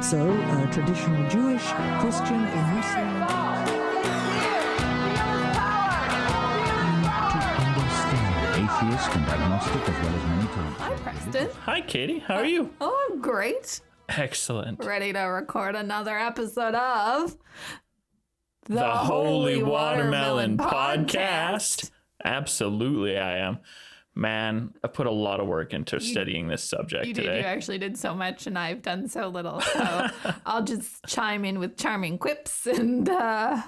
So, traditional Jewish, Christian, or Muslim, to understand atheist and agnostic as well as many times. Hi, Preston. Hi, Katie. How are you? Oh, I'm great. Excellent. Ready to record another episode of The Holy Watermelon Podcast. Absolutely, I am. Man, I put a lot of work into studying this subject You today. You actually did so much, and I've done so little. So I'll just chime in with charming quips, and that's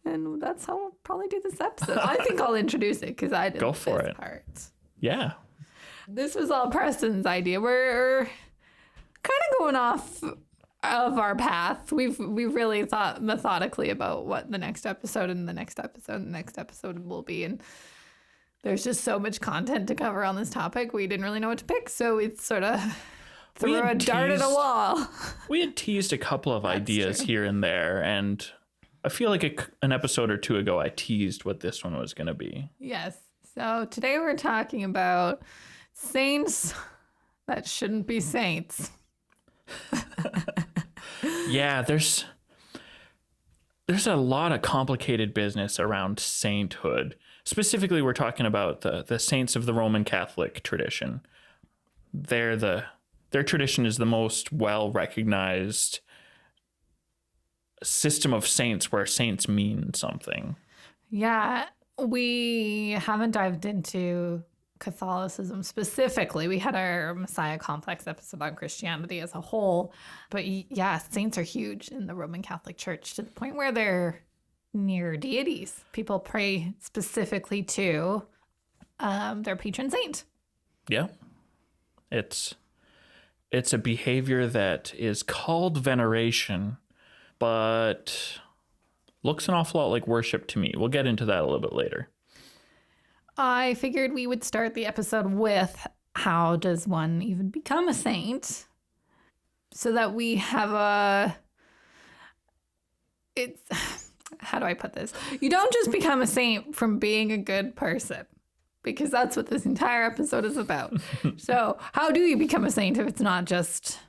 how we'll probably do this episode. I think I'll introduce it because I did Go for this it. part. Yeah. This was all Preston's idea. We're kind of going off of our path. We've really thought methodically about what the next episode and the next episode and the next episode will be, and there's just so much content to cover on this topic. We didn't really know what to pick, so it's sort of threw a dart at a wall. We had teased a couple of ideas here and there, and I feel like an episode or two ago I teased what this one was going to be. Yes. So today we're talking about saints that shouldn't be saints. Yeah, there's a lot of complicated business around sainthood. Specifically, we're talking about the saints of the Roman Catholic tradition. Their tradition is the most well-recognized system of saints where saints mean something. Yeah, we haven't dived into Catholicism specifically. We had our Messiah Complex episode on Christianity as a whole. But yeah, saints are huge in the Roman Catholic Church to the point where they're near deities. People pray specifically to their patron saint. Yeah. It's a behavior that is called veneration, but looks an awful lot like worship to me. We'll get into that a little bit later. I figured we would start the episode with how does one even become a saint, so that we have how do I put this? You don't just become a saint from being a good person, because that's what this entire episode is about. So how do you become a saint if it's not just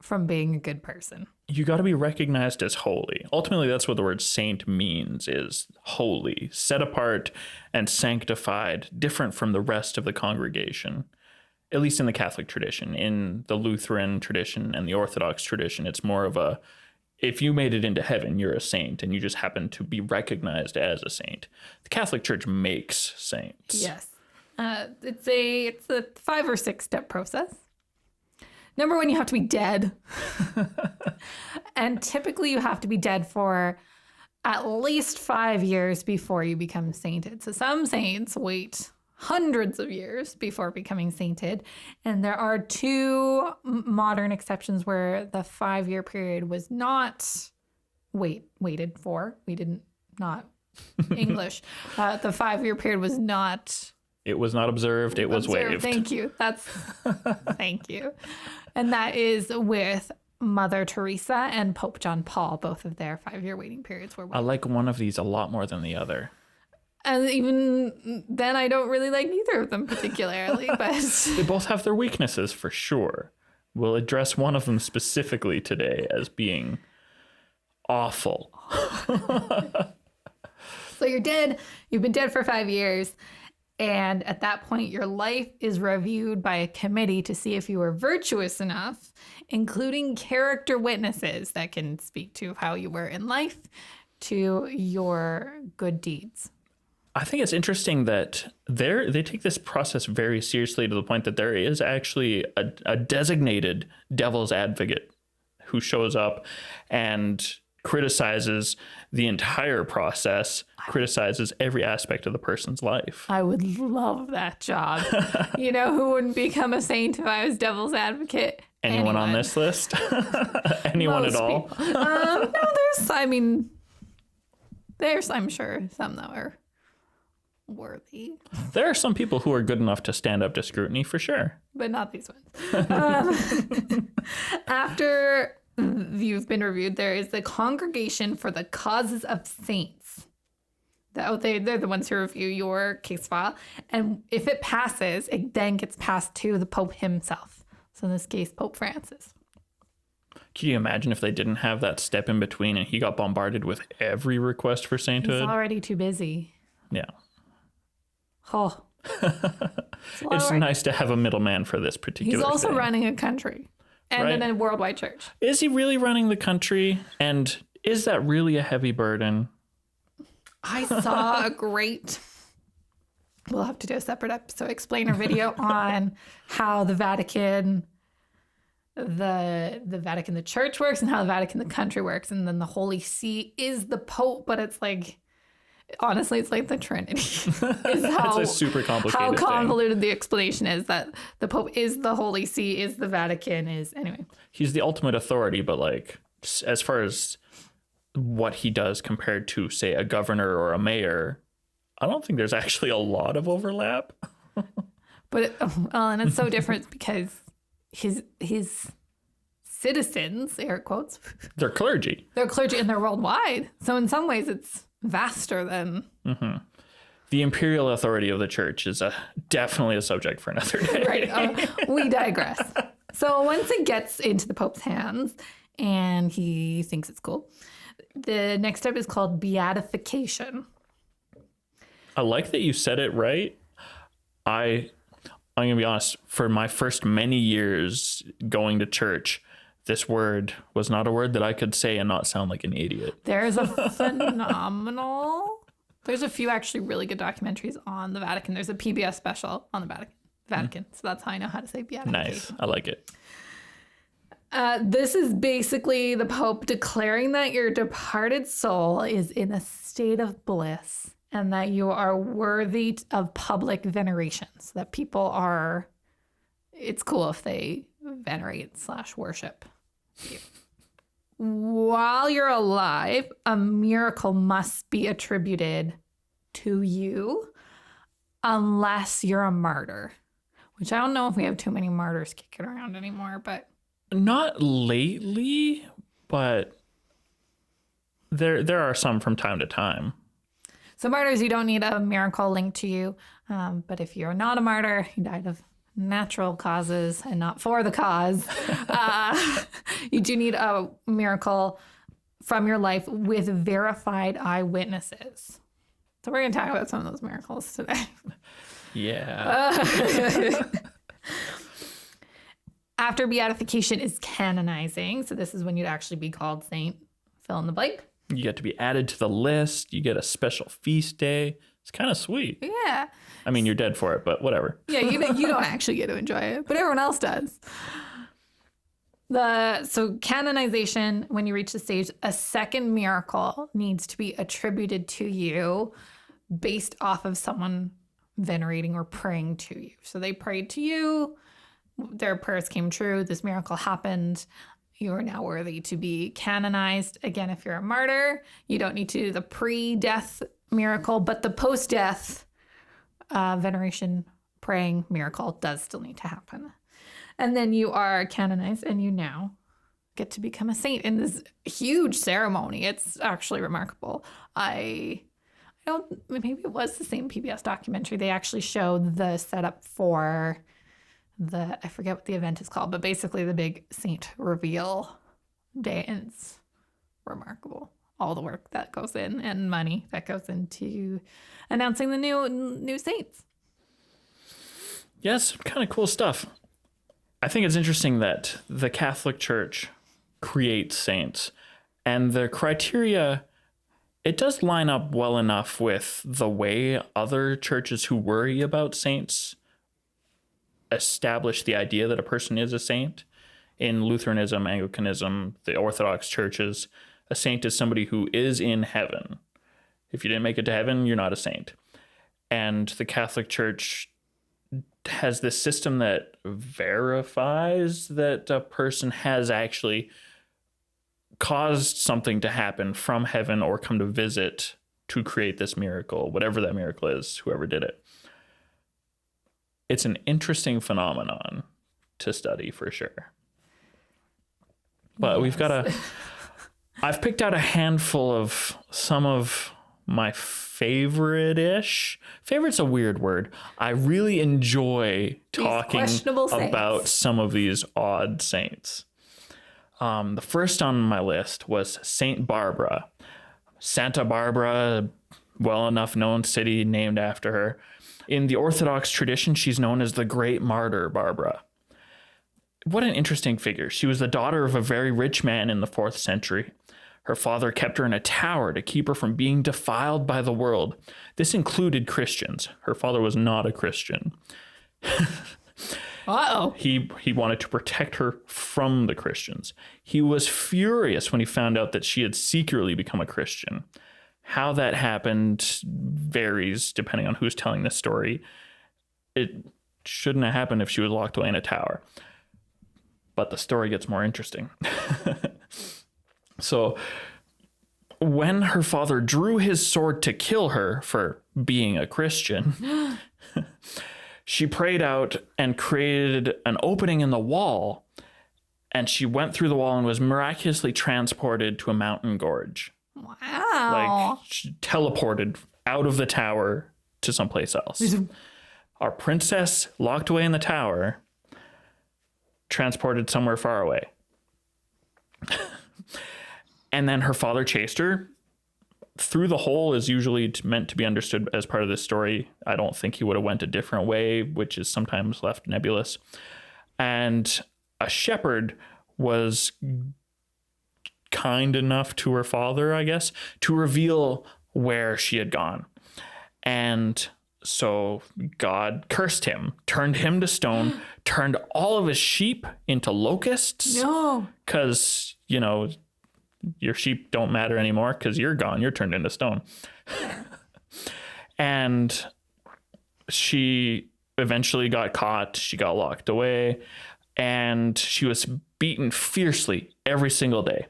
from being a good person? You got to be recognized as holy. Ultimately, that's what the word saint means, is holy, set apart and sanctified, different from the rest of the congregation, at least in the Catholic tradition. In the Lutheran tradition and the Orthodox tradition, it's more of a, if you made it into heaven, you're a saint, and you just happen to be recognized as a saint. The Catholic Church makes saints. Yes. It's a 5 or 6 step process. Number 1, you have to be dead. And typically you have to be dead for at least 5 years before you become sainted. So some saints wait hundreds of years before becoming sainted. And there are 2 modern exceptions where the 5-year period was not waited for. We didn't, not English. The 5-year period was not... It was not observed. It was waived. Thank you. Thank you. And that is with Mother Theresa and Pope John Paul. Both of their 5-year waiting periods were waived. I like one of these a lot more than the other. And even then, I don't really like either of them particularly. But they both have their weaknesses for sure. We'll address one of them specifically today as being awful. So you're dead. You've been dead for 5 years. And at that point, your life is reviewed by a committee to see if you were virtuous enough, including character witnesses that can speak to how you were in life, to your good deeds. I think it's interesting that they take this process very seriously, to the point that there is actually a designated devil's advocate who shows up and criticizes the entire process, criticizes every aspect of the person's life. I would love that job. You know who wouldn't become a saint if I was devil's advocate? Anyone on this list? Anyone Most at all? No, there's, I'm sure, some that are worthy. There are some people who are good enough to stand up to scrutiny, for sure. But not these ones. After you've been reviewed, there is the Congregation for the Causes of Saints. They're the ones who review your case file. And if it passes, it then gets passed to the Pope himself. So in this case, Pope Francis. Can you imagine if they didn't have that step in between and he got bombarded with every request for He's sainthood? already too busy. Yeah. Oh. It's nice to have a middleman for this particular He's also thing. running a country and Right. then a worldwide church. Is he really running the country? And is that really a heavy burden? I saw a great, we'll have to do a separate episode explainer video on how the Vatican, the Vatican, the church works, and how the Vatican, the country works. And then the Holy See is the Pope, but it's like, honestly, it's like the Trinity. Is how, It's a super complicated how thing. convoluted the explanation is, that the Pope is the Holy See, is the Vatican, is anyway. He's the ultimate authority, but like as far as what he does compared to, say, a governor or a mayor, I don't think there's actually a lot of overlap. But and it's so different because his citizens, air quotes, They're clergy. they're clergy and they're worldwide. So in some ways, it's vaster than. The imperial authority of the church is definitely a subject for another day. Right. We digress. So once it gets into the Pope's hands and he thinks it's cool, the next step is called beatification. I like that you said it right. I'm going to be honest, for my first many years going to church, this word was not a word that I could say and not sound like an idiot. There's a there's a few actually really good documentaries on the Vatican. There's a PBS special on the Vatican. So that's how I know how to say beatification. Nice. I like it. This is basically the Pope declaring that your departed soul is in a state of bliss and that you are worthy of public veneration. So that people are, it's cool if they venerate / worship you. While you're alive, a miracle must be attributed to you unless you're a martyr, which I don't know if we have too many martyrs kicking around anymore, but Not lately, but there are some from time to time. so martyrs, you don't need a miracle linked to you. But if you're not a martyr, you died of natural causes and not for the cause, you do need a miracle from your life with verified eyewitnesses. So we're going to talk about some of those miracles today. Yeah. After beatification is canonizing. So this is when you'd actually be called saint. Fill in the blank. You get to be added to the list. You get a special feast day. It's kind of sweet. Yeah. I mean, you're dead for it, but whatever. Yeah, you don't actually get to enjoy it, but everyone else does. So canonization, when you reach the stage, a second miracle needs to be attributed to you based off of someone venerating or praying to you. So they prayed to you, their prayers came true, this miracle happened, you are now worthy to be canonized. Again, if you're a martyr, you don't need to do the pre-death miracle, but the post-death veneration, praying miracle does still need to happen. And then you are canonized and you now get to become a saint in this huge ceremony. It's actually remarkable. I don't, maybe it was the same PBS documentary. They actually showed the setup for I forget what the event is called, but basically the big saint reveal day. And it's remarkable. All the work that goes in and money that goes into announcing the new saints. Yes, kind of cool stuff. I think it's interesting that the Catholic Church creates saints, and the criteria, it does line up well enough with the way other churches who worry about saints establish the idea that a person is a saint. In Lutheranism, Anglicanism, the Orthodox churches, a saint is somebody who is in heaven. If you didn't make it to heaven, you're not a saint. And the Catholic Church has this system that verifies that a person has actually caused something to happen from heaven or come to visit to create this miracle, whatever that miracle is, whoever did it. It's an interesting phenomenon to study for sure. But Yes. we've got I've picked out a handful of some of my favorite-ish. Favorite's a weird word. I really enjoy talking questionable saints. about some of these odd saints. The first on my list was Saint Barbara. Santa Barbara, well enough known city named after her. In the Orthodox tradition, she's known as the Great Martyr Barbara. What an interesting figure. She was the daughter of a very rich man in the 4th century. Her father kept her in a tower to keep her from being defiled by the world. This included Christians. Her father was not a Christian. Uh-oh. He wanted to protect her from the Christians. He was furious when he found out that she had secretly become a Christian. How that happened varies depending on who's telling this story. It shouldn't have happened if she was locked away in a tower. But the story gets more interesting. So when her father drew his sword to kill her for being a Christian, she prayed out and created an opening in the wall, and she went through the wall and was miraculously transported to a mountain gorge. Wow. Like, she teleported out of the tower to someplace else. Our princess, locked away in the tower, transported somewhere far away. And then her father chased her. Through the hole is usually meant to be understood as part of this story. I don't think he would have went a different way, which is sometimes left nebulous. And a shepherd was kind enough to her father, I guess, to reveal where she had gone. And so God cursed him, turned him to stone, turned all of his sheep into locusts. No. Because, you know, your sheep don't matter anymore because you're gone. You're turned into stone. And she eventually got caught. She got locked away. And she was beaten fiercely every single day.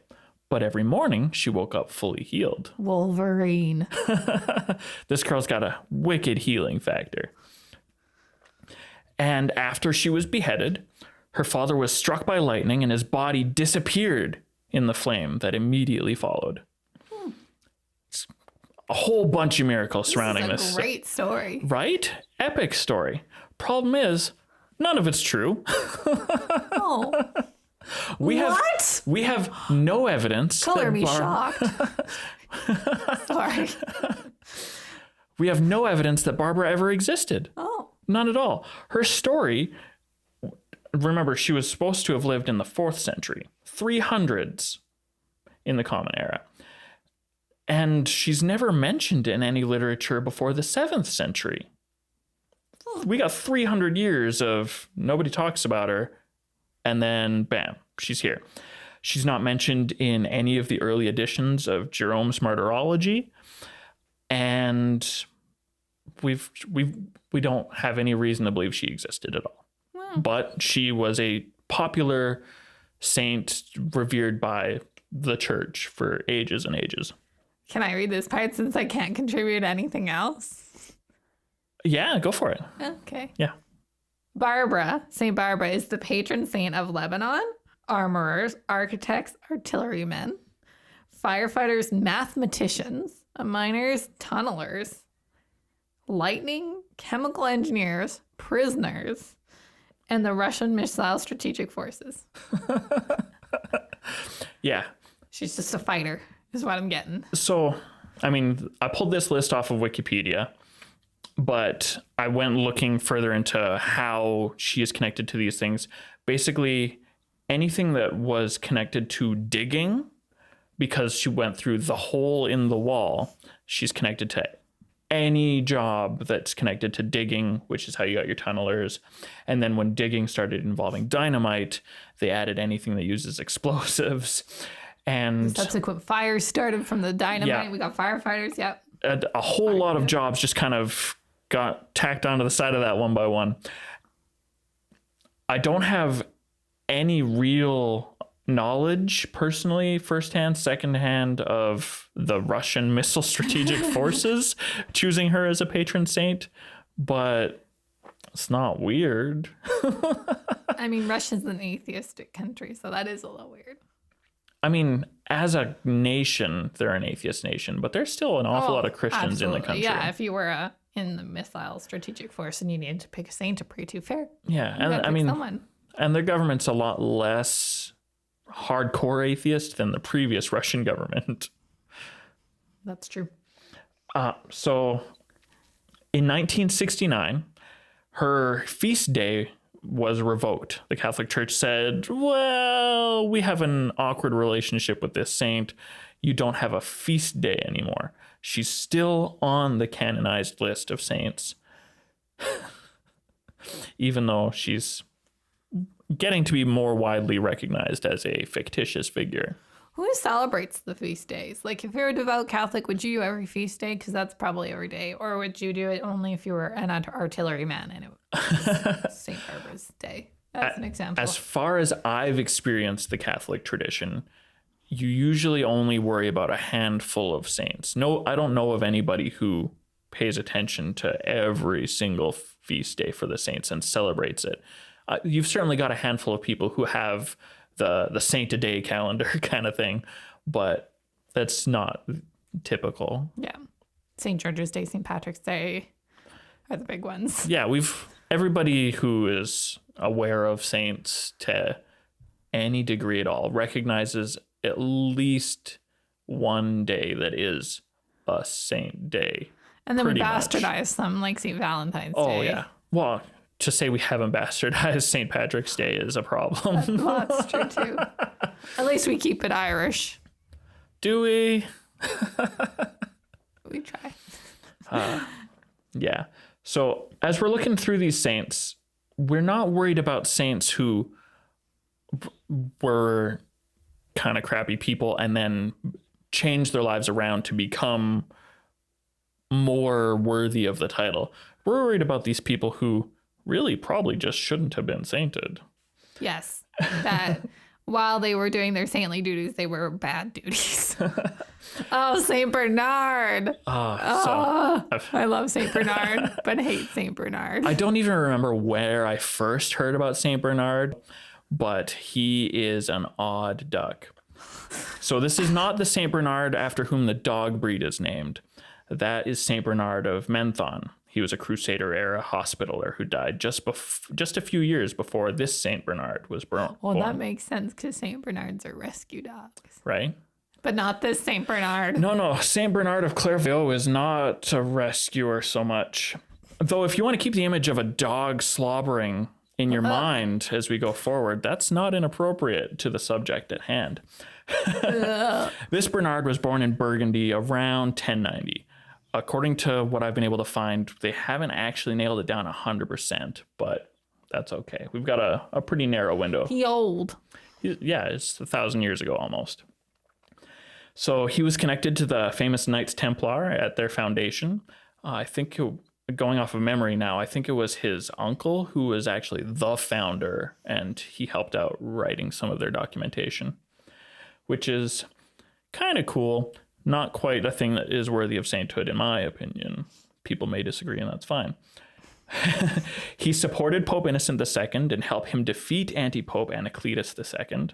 But every morning, she woke up fully healed. Wolverine. This girl's got a wicked healing factor. And after she was beheaded, her father was struck by lightning and his body disappeared in the flame that immediately followed. It's a whole bunch of miracles surrounding this. This is a great story. Right? Epic story. Problem is, none of it's true. Oh. We have no evidence. Color me shocked. Sorry. We have no evidence that Barbara ever existed. Oh. None at all. Her story, remember, she was supposed to have lived in the 4th century, 300s in the Common Era. And she's never mentioned in any literature before the 7th century. We got 300 years of nobody talks about her. And then, bam, she's here. She's not mentioned in any of the early editions of Jerome's Martyrology. And we don't have any reason to believe she existed at all. Wow. But she was a popular saint revered by the church for ages and ages. Can I read this part since I can't contribute anything else? Yeah, go for it. Okay. Yeah. Barbara, St. Barbara, is the patron saint of Lebanon, armorers, architects, artillerymen, firefighters, mathematicians, miners, tunnelers, lightning, chemical engineers, prisoners, and the Russian missile strategic forces. Yeah. She's just a fighter, is what I'm getting. So, I mean, I pulled this list off of Wikipedia, but I went looking further into how she is connected to these things. Basically, anything that was connected to digging, because she went through the hole in the wall, she's connected to any job that's connected to digging, which is how you got your tunnelers. And then when digging started involving dynamite, they added anything that uses explosives. And subsequent fires started from the dynamite. Yeah. We got firefighters. Yep. A whole lot of jobs just kind of got tacked onto the side of that one by one. I don't have any real knowledge personally, firsthand, secondhand, of the Russian missile strategic forces choosing her as a patron saint, but it's not weird. I mean, Russia's an atheistic country, so that is a little weird. I mean, as a nation, they're an atheist nation, but there's still an awful lot of Christians absolutely. In the country. Yeah, if you were in the missile strategic force and you needed to pick a saint to pray to, fair. Yeah, and I mean, someone. And their government's a lot less hardcore atheist than the previous Russian government. That's true. So in 1969, her feast day was revoked. The Catholic Church said, well, we have an awkward relationship with this saint. You don't have a feast day anymore. She's still on the canonized list of saints, even though she's getting to be more widely recognized as a fictitious figure. Who celebrates the feast days? Like, if you're a devout Catholic, would you do every feast day? Because that's probably every day. Or would you do it only if you were an artilleryman and it was St. Barbara's Day? That's an example. As far as I've experienced the Catholic tradition, you usually only worry about a handful of saints. No, I don't know of anybody who pays attention to every single feast day for the saints and celebrates it. You've certainly got a handful of people who have the saint a day calendar kind of thing, but that's not typical. Yeah. St. George's Day, St. Patrick's Day are the big ones. Yeah, everybody who is aware of saints to any degree at all recognizes at least one day that is a saint day. And then we pretty bastardize them like St. Valentine's Day. Oh, yeah. Well, to say we haven't bastardized St. Patrick's Day is a problem. Well, that's true, too. At least we keep it Irish. Do we? We try. Yeah. So as we're looking through these saints, we're not worried about saints who were kind of crappy people and then changed their lives around to become more worthy of the title. We're worried about these people who really probably just shouldn't have been sainted. Yes. That while they were doing their saintly duties, they were bad duties. Oh, St. Bernard. I love St. Bernard, but hate St. Bernard. I don't even remember where I first heard about St. Bernard, but he is an odd duck. So this is not the St. Bernard after whom the dog breed is named. That is St. Bernard of Menthon. He was a Crusader-era hospitaller who died just a few years before this St. Bernard was born. Well, that makes sense because St. Bernards are rescue dogs. Right? But not this St. Bernard. No. St. Bernard of Clairvaux is not a rescuer so much. Though if you want to keep the image of a dog slobbering in your mind as we go forward, that's not inappropriate to the subject at hand. This Bernard was born in Burgundy around 1090. According to what I've been able to find, they haven't actually nailed it down 100%, but that's okay. We've got a pretty narrow window. He old. Yeah, it's 1,000 years ago almost. So he was connected to the famous Knights Templar at their foundation. I think, going off of memory now, I think it was his uncle who was actually the founder, and he helped out writing some of their documentation, which is kind of cool. Not quite a thing that is worthy of sainthood, in my opinion. People may disagree, and that's fine. He supported Pope Innocent II and helped him defeat anti-Pope Anacletus II,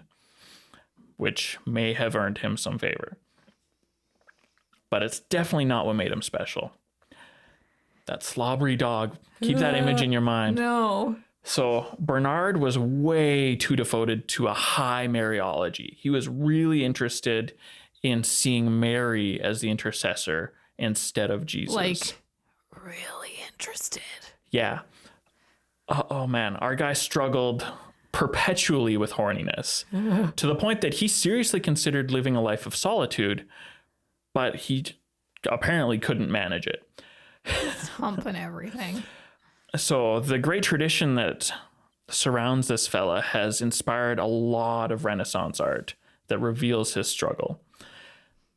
which may have earned him some favor. But it's definitely not what made him special. That slobbery dog. Keep that image in your mind. No. So Bernard was way too devoted to a high Mariology. He was really interested in seeing Mary as the intercessor instead of Jesus. Like, really interested. Yeah. Oh man, our guy struggled perpetually with horniness to the point that he seriously considered living a life of solitude, but he apparently couldn't manage it. It's humping everything. So the great tradition that surrounds this fella has inspired a lot of Renaissance art that reveals his struggle.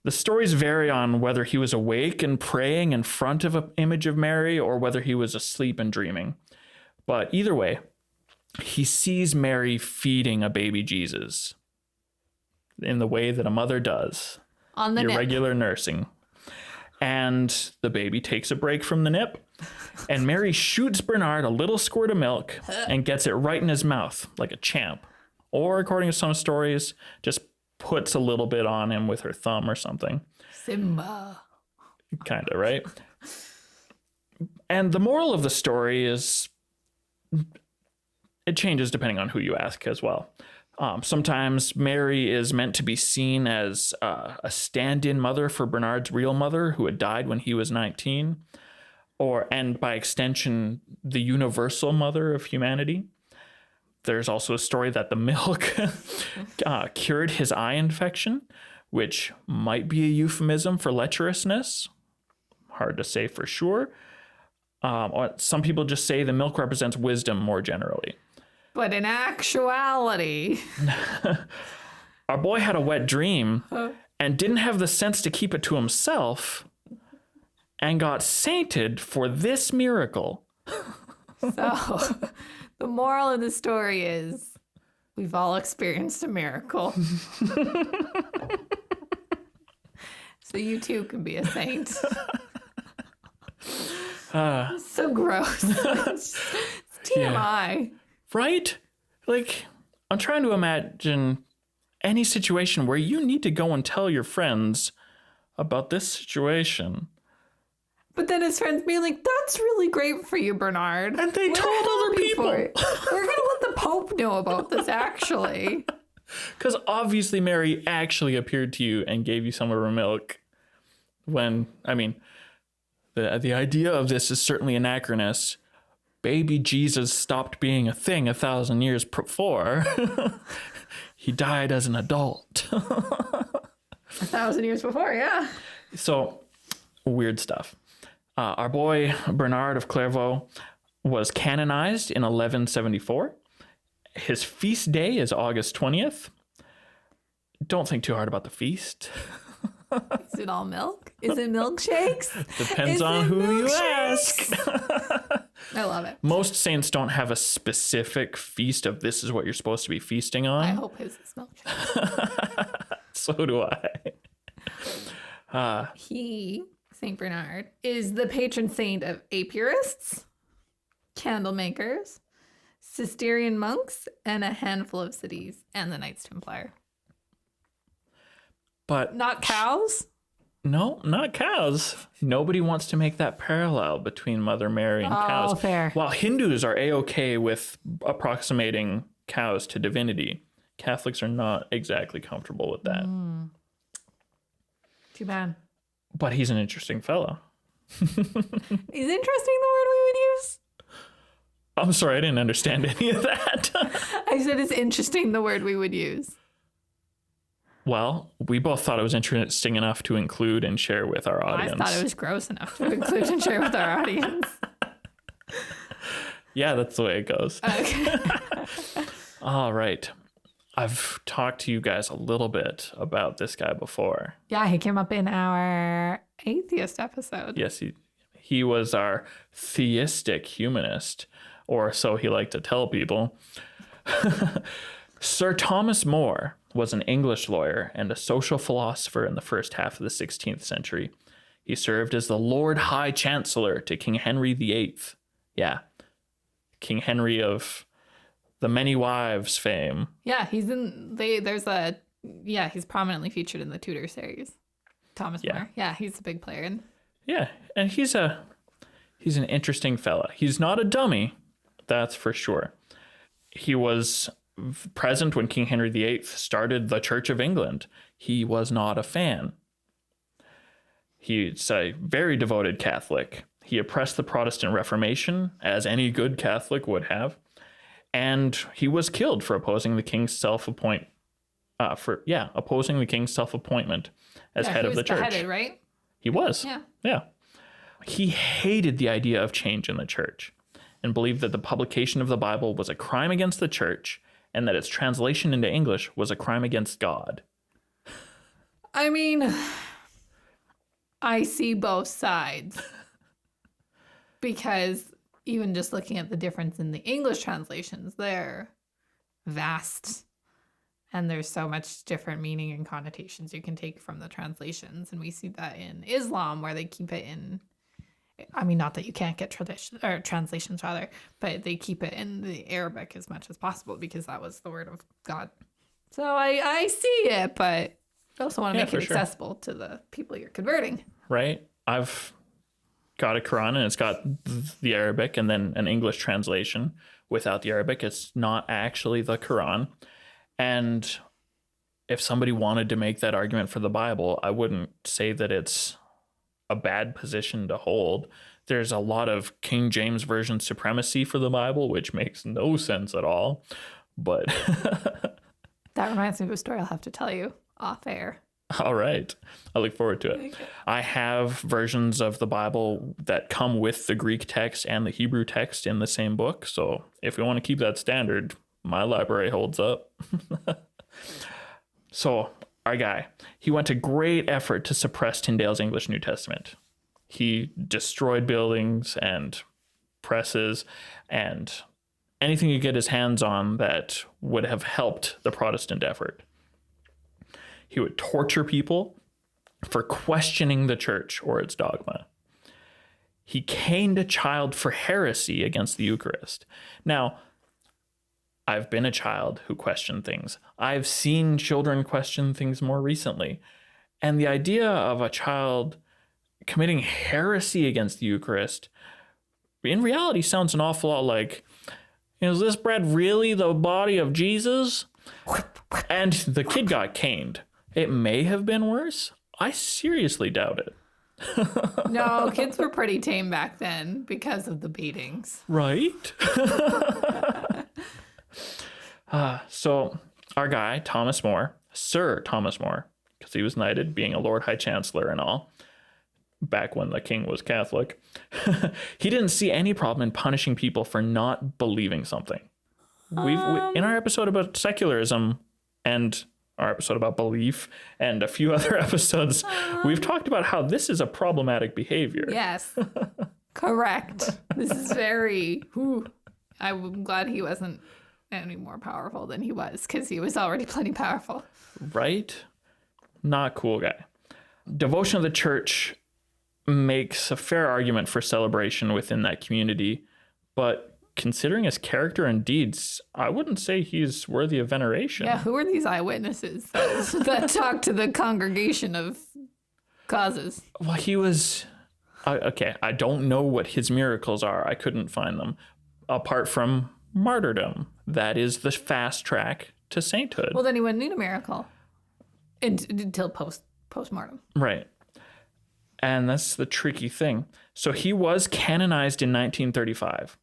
The stories vary on whether he was awake and praying in front of an image of Mary or whether he was asleep and dreaming. But either way, he sees Mary feeding a baby Jesus in the way that a mother does. On the irregular nursing. And the baby takes a break from the nip, and Mary shoots Bernard a little squirt of milk and gets it right in his mouth like a champ. Or, according to some stories, just puts a little bit on him with her thumb or something. Simba. Kind of, right? And the moral of the story is, it changes depending on who you ask as well. Sometimes Mary is meant to be seen as a stand-in mother for Bernard's real mother, who had died when he was 19, and by extension, the universal mother of humanity. There's also a story that the milk cured his eye infection, which might be a euphemism for lecherousness. Hard to say for sure. Or some people just say the milk represents wisdom more generally. But in actuality, our boy had a wet dream and didn't have the sense to keep it to himself and got sainted for this miracle. so the moral of the story is we've all experienced a miracle. So you too can be a saint. So gross. It's TMI. Yeah. Right? Like, I'm trying to imagine any situation where you need to go and tell your friends about this situation. But then his friends being like, that's really great for you, Bernard. And they told other people. We're going to let the Pope know about this, actually. Because obviously Mary actually appeared to you and gave you some of her milk. When, I mean, the idea of this is certainly anachronous. Baby Jesus stopped being a thing 1,000 years before. He died as an adult. 1,000 years before, yeah. So, weird stuff. Our boy Bernard of Clairvaux was canonized in 1174. His feast day is August 20th. Don't think too hard about the feast. Is it all milk? Is it milkshakes? Depends on who you ask. I love it. Most saints don't have a specific feast of this is what you're supposed to be feasting on. I hope his is milkshake. So do I. He, St. Bernard, is the patron saint of apiarists, candle makers, Cistercian monks, and a handful of cities, and the Knights Templar. But not cows? No, not cows. Nobody wants to make that parallel between Mother Mary and cows. Oh, fair. While Hindus are A-okay with approximating cows to divinity, Catholics are not exactly comfortable with that. Too bad. But he's an interesting fellow. Is interesting the word we would use? I'm sorry, I didn't understand any of that. I said it's interesting the word we would use. Well, we both thought it was interesting enough to include and share with our audience. I thought it was gross enough to include and share with our audience. Yeah, that's the way it goes. Okay. All right. I've talked to you guys a little bit about this guy before. Yeah, he came up in our atheist episode. Yes, he was our theistic humanist, or so he liked to tell people. Sir Thomas More was an English lawyer and a social philosopher in the first half of the 16th century. He served as the Lord High Chancellor to King Henry VIII. Yeah, King Henry of the Many Wives fame. Yeah, he's prominently featured in the Tudor series. Thomas More. Yeah, he's a big player in. Yeah, and he's an interesting fella. He's not a dummy, that's for sure. He was present when King Henry VIII started the Church of England. He was not a fan. He's a very devoted Catholic. He oppressed the Protestant Reformation, as any good Catholic would have, and he was killed for opposing the king's self-appointment as head of the church. He was beheaded, right? He was. Yeah. He hated the idea of change in the church and believed that the publication of the Bible was a crime against the church and that its translation into English was a crime against God. I mean, I see both sides. Because even just looking at the difference in the English translations, they're vast. And there's so much different meaning and connotations you can take from the translations. And we see that in Islam, where they keep it in, I mean, not that you can't get translations rather, but they keep it in the Arabic as much as possible because that was the word of God. So I see it, but I also want to make it accessible to the people you're converting. Right. I've got a Quran and it's got the Arabic and then an English translation. Without the Arabic, it's not actually the Quran. And if somebody wanted to make that argument for the Bible, I wouldn't say that it's a bad position to hold. There's a lot of King James Version supremacy for the Bible, which makes no sense at all. But That reminds me of a story I'll have to tell you off air. all right, I look forward to it. I have versions of the Bible that come with the Greek text and the Hebrew text in the same book. So if we want to keep that standard, my library holds up. So our guy, he went to great effort to suppress Tyndale's English New Testament. He destroyed buildings and presses and anything he could get his hands on that would have helped the Protestant effort. He would torture people for questioning the church or its dogma. He caned a child for heresy against the Eucharist. Now, I've been a child who questioned things. I've seen children question things more recently. And the idea of a child committing heresy against the Eucharist in reality sounds an awful lot like, is this bread really the body of Jesus? And the kid got caned. It may have been worse. I seriously doubt it. No, kids were pretty tame back then because of the beatings. Right? So our guy, Thomas More, Sir Thomas More, because he was knighted, being a Lord High Chancellor and all, back when the king was Catholic, he didn't see any problem in punishing people for not believing something. In our episode about secularism and our episode about belief and a few other episodes, we've talked about how this is a problematic behavior. Yes, correct. This is very, I'm glad he wasn't any more powerful than he was, because he was already plenty powerful. Right? Not cool guy. Devotion of the church makes a fair argument for celebration within that community, but considering his character and deeds, I wouldn't say he's worthy of veneration. Yeah, who are these eyewitnesses that talk to the congregation of causes? Well, he was... okay, I don't know what his miracles are. I couldn't find them. Apart from martyrdom. That is the fast track to sainthood. Well, then he wouldn't need a miracle until postmortem. Right. And that's the tricky thing. So he was canonized in 1935.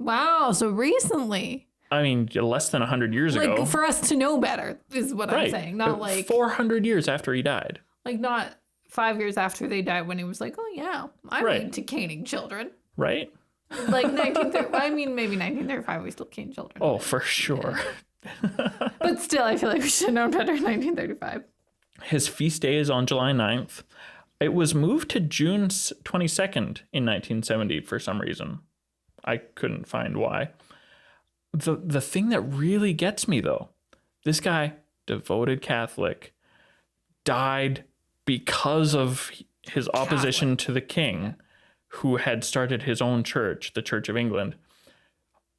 Wow, so recently. I mean, less than 100 years ago. Like, for us to know better is what I'm saying. Not like 400 years after he died. Like, not 5 years after they died when he was like, oh, yeah, I'm into caning children. Right? Like 1930, I mean, maybe 1935, we still cane children. Oh, for sure. Yeah. But still, I feel like we should have known better in 1935. His feast day is on July 9th. It was moved to June 22nd in 1970 for some reason. I couldn't find why. The thing that really gets me, though, this guy, devoted Catholic, died because of his opposition to the king, who had started his own church, the Church of England.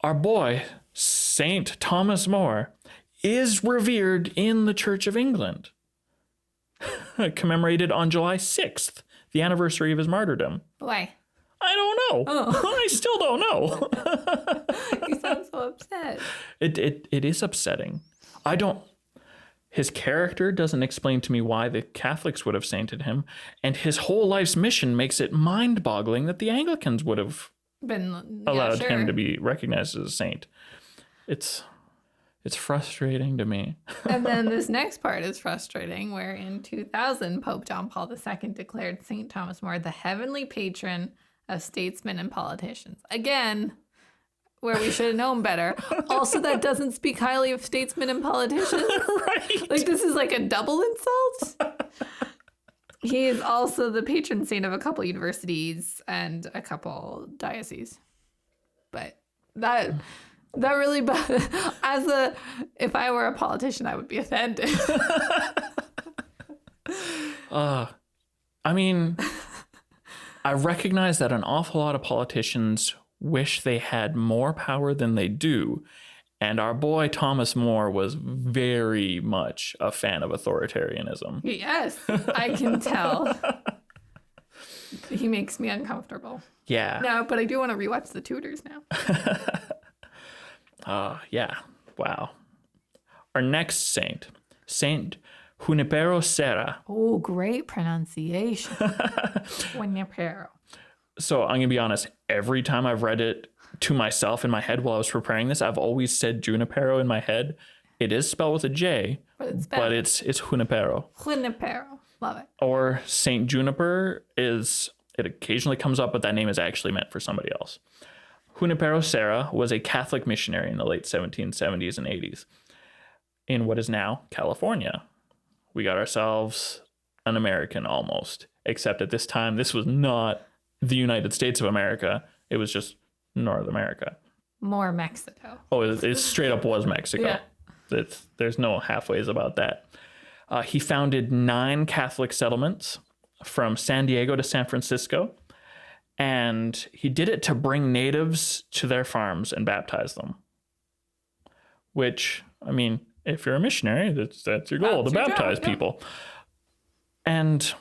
Our boy, Saint Thomas More, is revered in the Church of England, commemorated on July 6th, the anniversary of his martyrdom. Why? I don't know. Oh. I still don't know. You sound so upset. It is upsetting. His character doesn't explain to me why the Catholics would have sainted him, and his whole life's mission makes it mind-boggling that the Anglicans would have allowed him to be recognized as a saint. It's frustrating to me. And then this next part is frustrating, where in 2000, Pope John Paul II declared St. Thomas More the heavenly patron of statesmen and politicians. Again, where we should have known better. Also, that doesn't speak highly of statesmen and politicians. Right. Like, this is like a double insult. He is also the patron saint of a couple universities and a couple dioceses. But that really, if I were a politician, I would be offended. I mean, I recognize that an awful lot of politicians wish they had more power than they do. And our boy Thomas More was very much a fan of authoritarianism. Yes, I can tell. He makes me uncomfortable. Yeah. No, but I do want to rewatch The Tudors now. Yeah. Wow. our next saint, Saint Junipero Serra. Oh, great pronunciation. Junipero. So I'm going to be honest, every time I've read it to myself in my head while I was preparing this, I've always said Junipero in my head. It is spelled with a J, but it's Junipero. Junipero. Love it. Or Saint Juniper it occasionally comes up, but that name is actually meant for somebody else. Junipero Serra was a Catholic missionary in the late 1770s and 80s in what is now California. We got ourselves an American almost, except at this time, this was not the United States of America. It was just North America. More Mexico. Oh, it straight up was Mexico. Yeah. There's no halfways about that. He founded 9 Catholic settlements from San Diego to San Francisco. And he did it to bring natives to their farms and baptize them. Which, I mean, if you're a missionary, that's your goal, to baptize people. And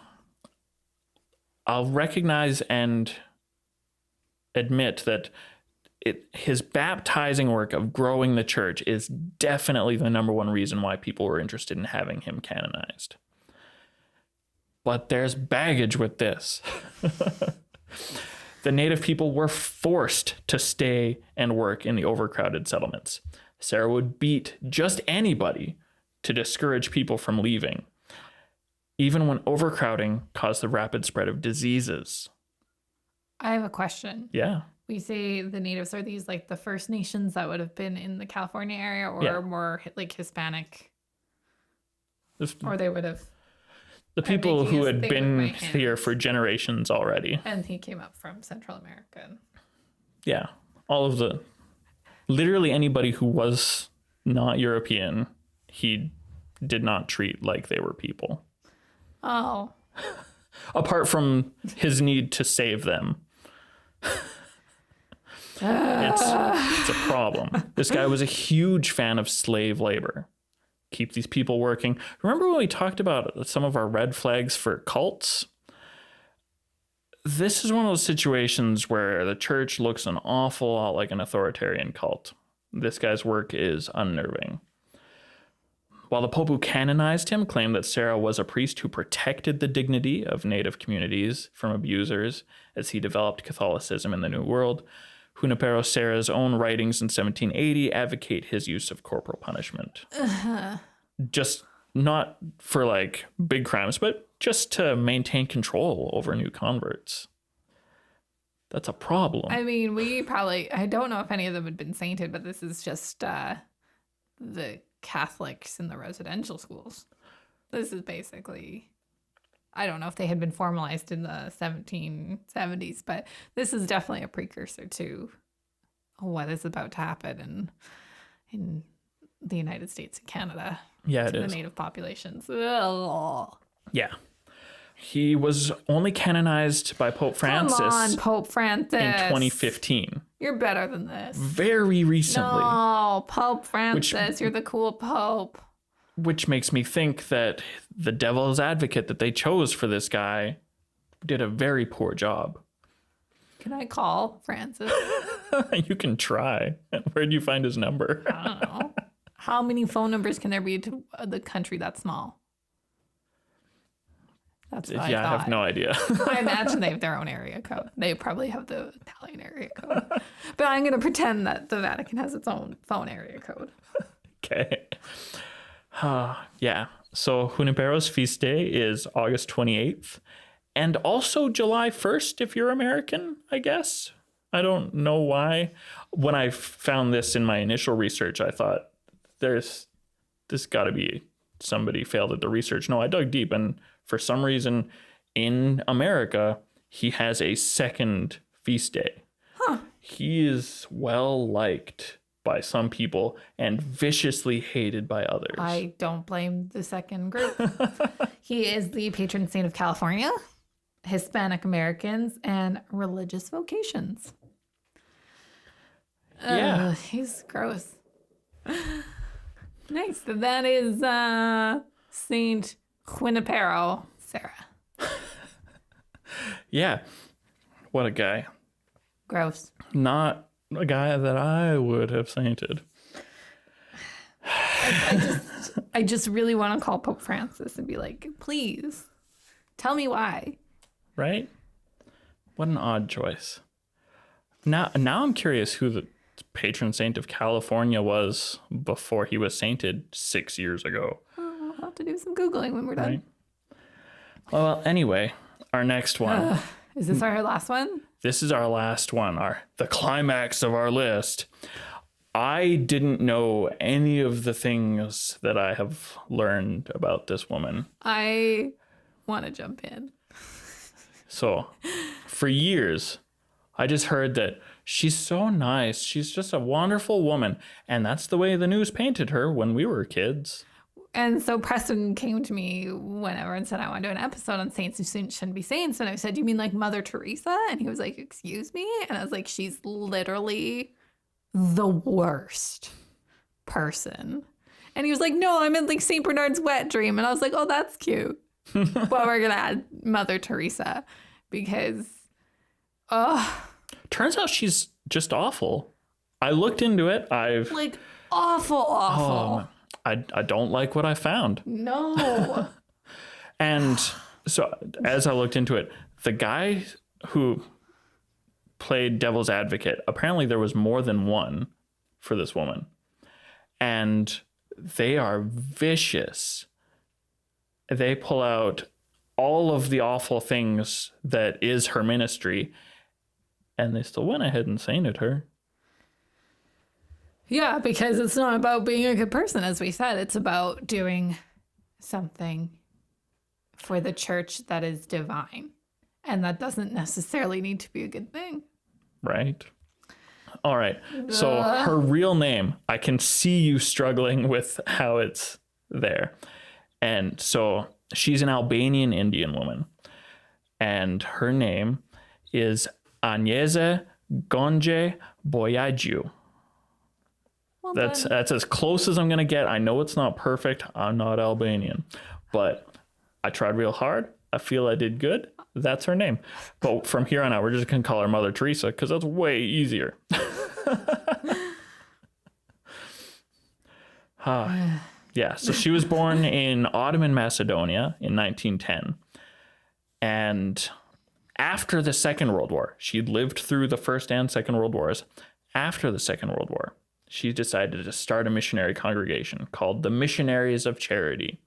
I'll recognize and admit that his baptizing work of growing the church is definitely the number one reason why people were interested in having him canonized. But there's baggage with this. The native people were forced to stay and work in the overcrowded settlements. Serra would beat just anybody to discourage people from leaving, even when overcrowding caused the rapid spread of diseases. I have a question. Yeah. We say the natives, are these like the First Nations that would have been in the California area, or more like Hispanic? Or they would have... The people who had been here for generations already. And he came up from Central America. Yeah. Literally anybody who was not European, he did not treat like they were people. Oh. Apart from his need to save them. It's a problem. This guy was a huge fan of slave labor. Keep these people working. Remember when we talked about some of our red flags for cults? This is one of those situations where the church looks an awful lot like an authoritarian cult. This guy's work is unnerving. While the Pope who canonized him claimed that Serra was a priest who protected the dignity of native communities from abusers as he developed Catholicism in the New World, Junipero Serra's own writings in 1780 advocate his use of corporal punishment. Just not for like big crimes, but just to maintain control over new converts. That's a problem. I mean, I don't know if any of them had been sainted, but this is just the Catholics in the residential schools. This is basically, I don't know if they had been formalized in the 1770s, but this is definitely a precursor to what is about to happen in the United States and Canada. Yeah, to the native populations. Ugh. Yeah. He was only canonized by Pope Francis. Come on, Pope Francis. In 2015. You're better than this. Very recently. No, Pope Francis, you're the cool Pope. Which makes me think that the devil's advocate that they chose for this guy did a very poor job. Can I call Francis? You can try. Where'd you find his number? I don't know. How many phone numbers can there be to the country that small? That's what I have no idea. I imagine they have their own area code. They probably have the Italian area code. But I'm going to pretend that the Vatican has its own phone area code. Okay. Yeah. So Junipero's feast day is August 28th. And also July 1st if you're American, I guess. I don't know why. When I found this in my initial research, I thought this got to be somebody failed at the research. No, I dug deep, and for some reason in America, he has a second feast day. Huh. He is well liked by some people and viciously hated by others. I don't blame the second group. He is the patron saint of California, Hispanic Americans, and religious vocations. Yeah. He's gross. Nice. That is Saint Junipero Serra. Yeah. What a guy. Gross. Not a guy that I would have sainted. I just really want to call Pope Francis and be like, please tell me why. Right? What an odd choice. Now I'm curious who the patron saint of California was before he was sainted 6 years ago. We'll have to do some Googling when we're done. Right? Well, anyway, our next one. Is this our last one? This is our last one, the climax of our list. I didn't know any of the things that I have learned about this woman. I want to jump in. So, for years, I just heard that she's so nice. She's just a wonderful woman. And that's the way the news painted her when we were kids. And so Preston came to me whenever and said, I want to do an episode on saints who shouldn't be saints. And I said, you mean like Mother Teresa? And he was like, excuse me? And I was like, she's literally the worst person. And he was like, no, I meant like St. Bernard's wet dream. And I was like, oh, that's cute. Well, we're going to add Mother Teresa because, turns out she's just awful. I looked into it. Like awful. I don't like what I found. No. And so as I looked into it, the guy who played devil's advocate, apparently there was more than one for this woman. And they are vicious. They pull out all of the awful things that is her ministry, and they still went ahead and sainted her. Yeah, because it's not about being a good person, as we said. It's about doing something for the church that is divine. And that doesn't necessarily need to be a good thing. Right. All right. So her real name, I can see you struggling with how it's there. And so she's an Albanian Indian woman. And her name is Agnese Gonje Boyagiu. Well, That's as close as I'm going to get. I know it's not perfect. I'm not Albanian. But I tried real hard. I feel I did good. That's her name. But from here on out, we're just going to call her Mother Teresa because that's way easier. Yeah, so she was born in Ottoman Macedonia in 1910. And after the Second World War, she'd lived through the First and Second World Wars. After the Second World War, she decided to start a missionary congregation called the Missionaries of Charity.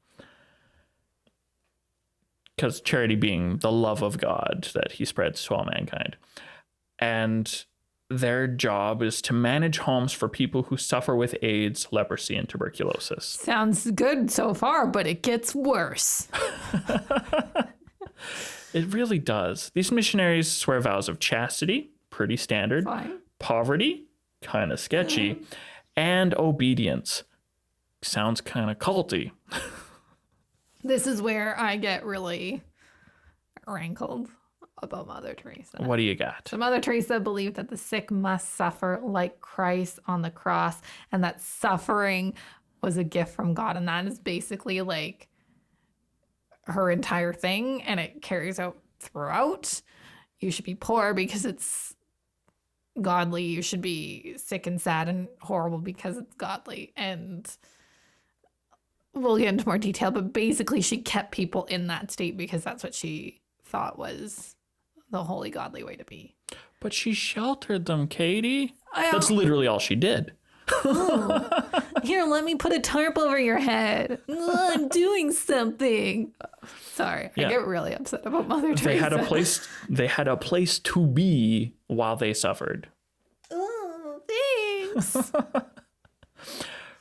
Because charity being the love of God that he spreads to all mankind. And their job is to manage homes for people who suffer with AIDS, leprosy, and tuberculosis. sounds good so far, but it gets worse. It really does. These missionaries swear vows of chastity, pretty standard. Fine. Poverty, kind of sketchy. And obedience. Sounds kind of culty. This is where I get really rankled about Mother Teresa. What do you got? So Mother Teresa believed that the sick must suffer like Christ on the cross, and that suffering was a gift from God. And that is basically like her entire thing, and it carries out throughout. You should be poor because it's godly. You should be sick and sad and horrible because it's godly. And we'll get into more detail, but basically she kept people in that state because that's what she thought was the holy, godly way to be. But she sheltered them, Katie. That's literally all she did. Here, let me put a tarp over your head. I'm doing something. Sorry, Yeah. I get really upset about Mother Teresa. They had a place to be while they suffered. Oh, thanks.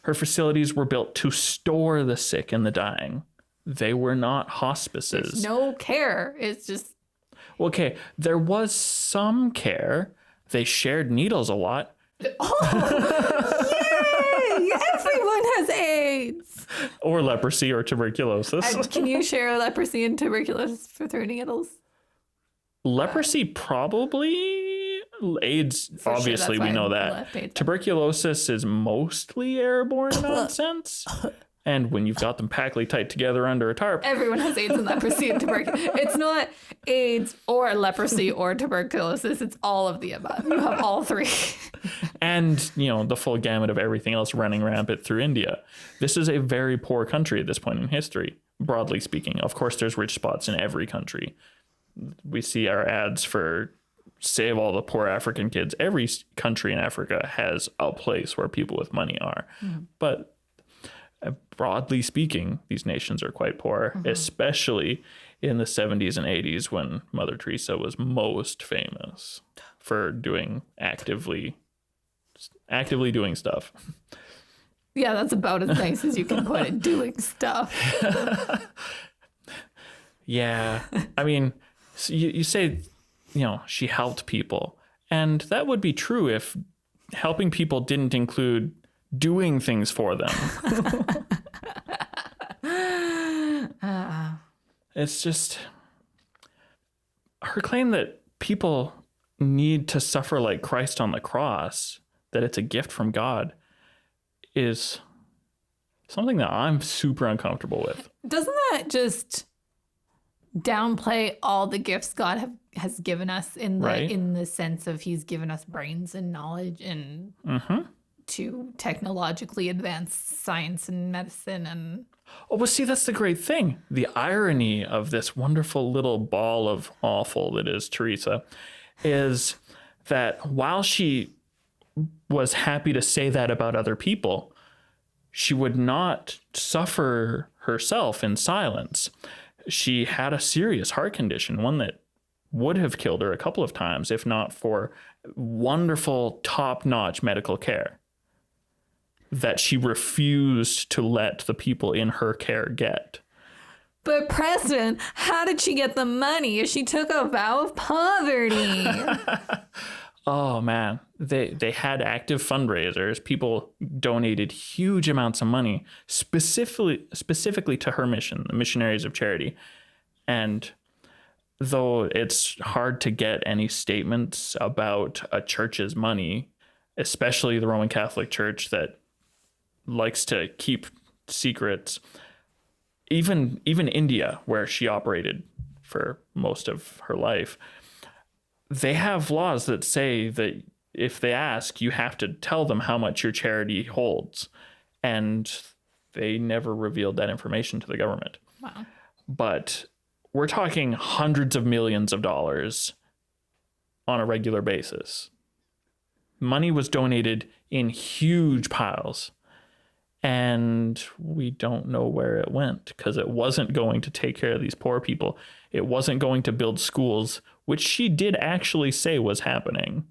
Her facilities were built to store the sick and the dying. They were not hospices. There's no care. It's just... Okay, there was some care. They shared needles a lot. Oh, yay! Everyone has AIDS. Or leprosy or tuberculosis. And can you share leprosy and tuberculosis through needles? Leprosy, probably. AIDS, For obviously, sure, we that's know why I that. left AIDS. Tuberculosis is mostly airborne nonsense. And when you've got them packed tight together under a tarp, Everyone has AIDS and leprosy and tuberculosis. It's not AIDS or leprosy or tuberculosis. It's all of the above. You have all three. and, you know, the full gamut of everything else running rampant through India. This is a very poor country at this point in history, broadly speaking. Of course, there's rich spots in every country. We see our ads for save all the poor African kids. Every country in Africa has a place where people with money are. But broadly speaking, these nations are quite poor, especially in the 70s and 80s when Mother Teresa was most famous for doing actively doing stuff. Yeah, that's about as nice as you can put it, doing stuff. Yeah. I mean, so you say, you know, she helped people. And that would be true if helping people didn't include doing things for them. It's just her claim that people need to suffer like Christ on the cross, that it's a gift from God, is something that I'm super uncomfortable with. Doesn't that just downplay all the gifts God has given us in the sense of he's given us brains and knowledge and to technologically advance science and medicine and well, see, that's the great thing. The irony of this wonderful little ball of awful that is Teresa is that while she was happy to say that about other people, she would not suffer herself in silence. She had a serious heart condition, one that would have killed her a couple of times, if not for wonderful, top-notch medical care that she refused to let the people in her care get. But Preston, how did she get the money if she took a vow of poverty? Oh man, they had active fundraisers. People donated huge amounts of money specifically to her mission, the Missionaries of Charity. And though it's hard to get any statements about a church's money, especially the Roman Catholic Church that likes to keep secrets, even India, where she operated for most of her life, they have laws that say that if they ask, you have to tell them how much your charity holds. And they never revealed that information to the government. Wow. But we're talking hundreds of millions of dollars on a regular basis. Money was donated in huge piles. And we don't know where it went because it wasn't going to take care of these poor people. It wasn't going to build schools, which she did actually say was happening.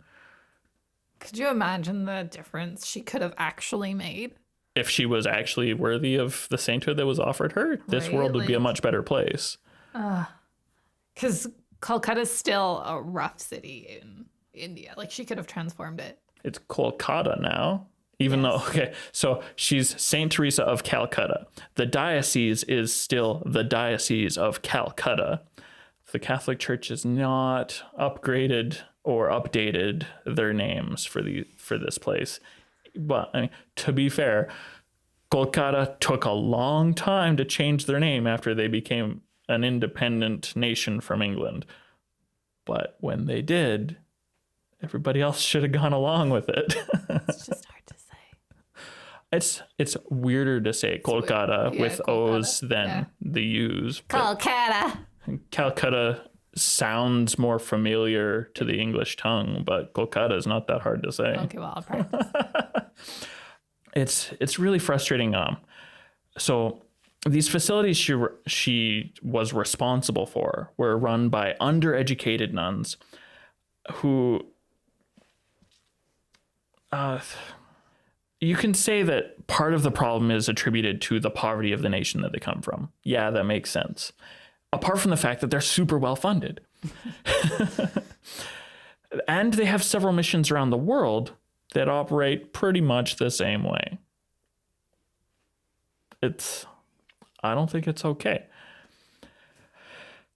Could you imagine the difference she could have actually made? If she was actually worthy of the sainthood that was offered her, this world would be a much better place. Because Calcutta's still a rough city in India. Like, she could have transformed it. It's Kolkata now. Even though, okay, so she's Saint Theresa of Calcutta. The diocese is still the Diocese of Calcutta. The Catholic Church has not upgraded or updated their names for this place. But I mean, to be fair, Kolkata took a long time to change their name after they became an independent nation from England. But when they did, everybody else should have gone along with it. It's just hard to say. It's weirder to say Kolkata with Kolkata. O's than the U's. Calcutta. Calcutta sounds more familiar to the English tongue, but Kolkata is not that hard to say. Okay, well, I'll practice. It's really frustrating. So these facilities she was responsible for were run by undereducated nuns who you can say that part of the problem is attributed to the poverty of the nation that they come from. Yeah, that makes sense. Apart from the fact that they're super well funded. And they have several missions around the world that operate pretty much the same way. I don't think it's okay.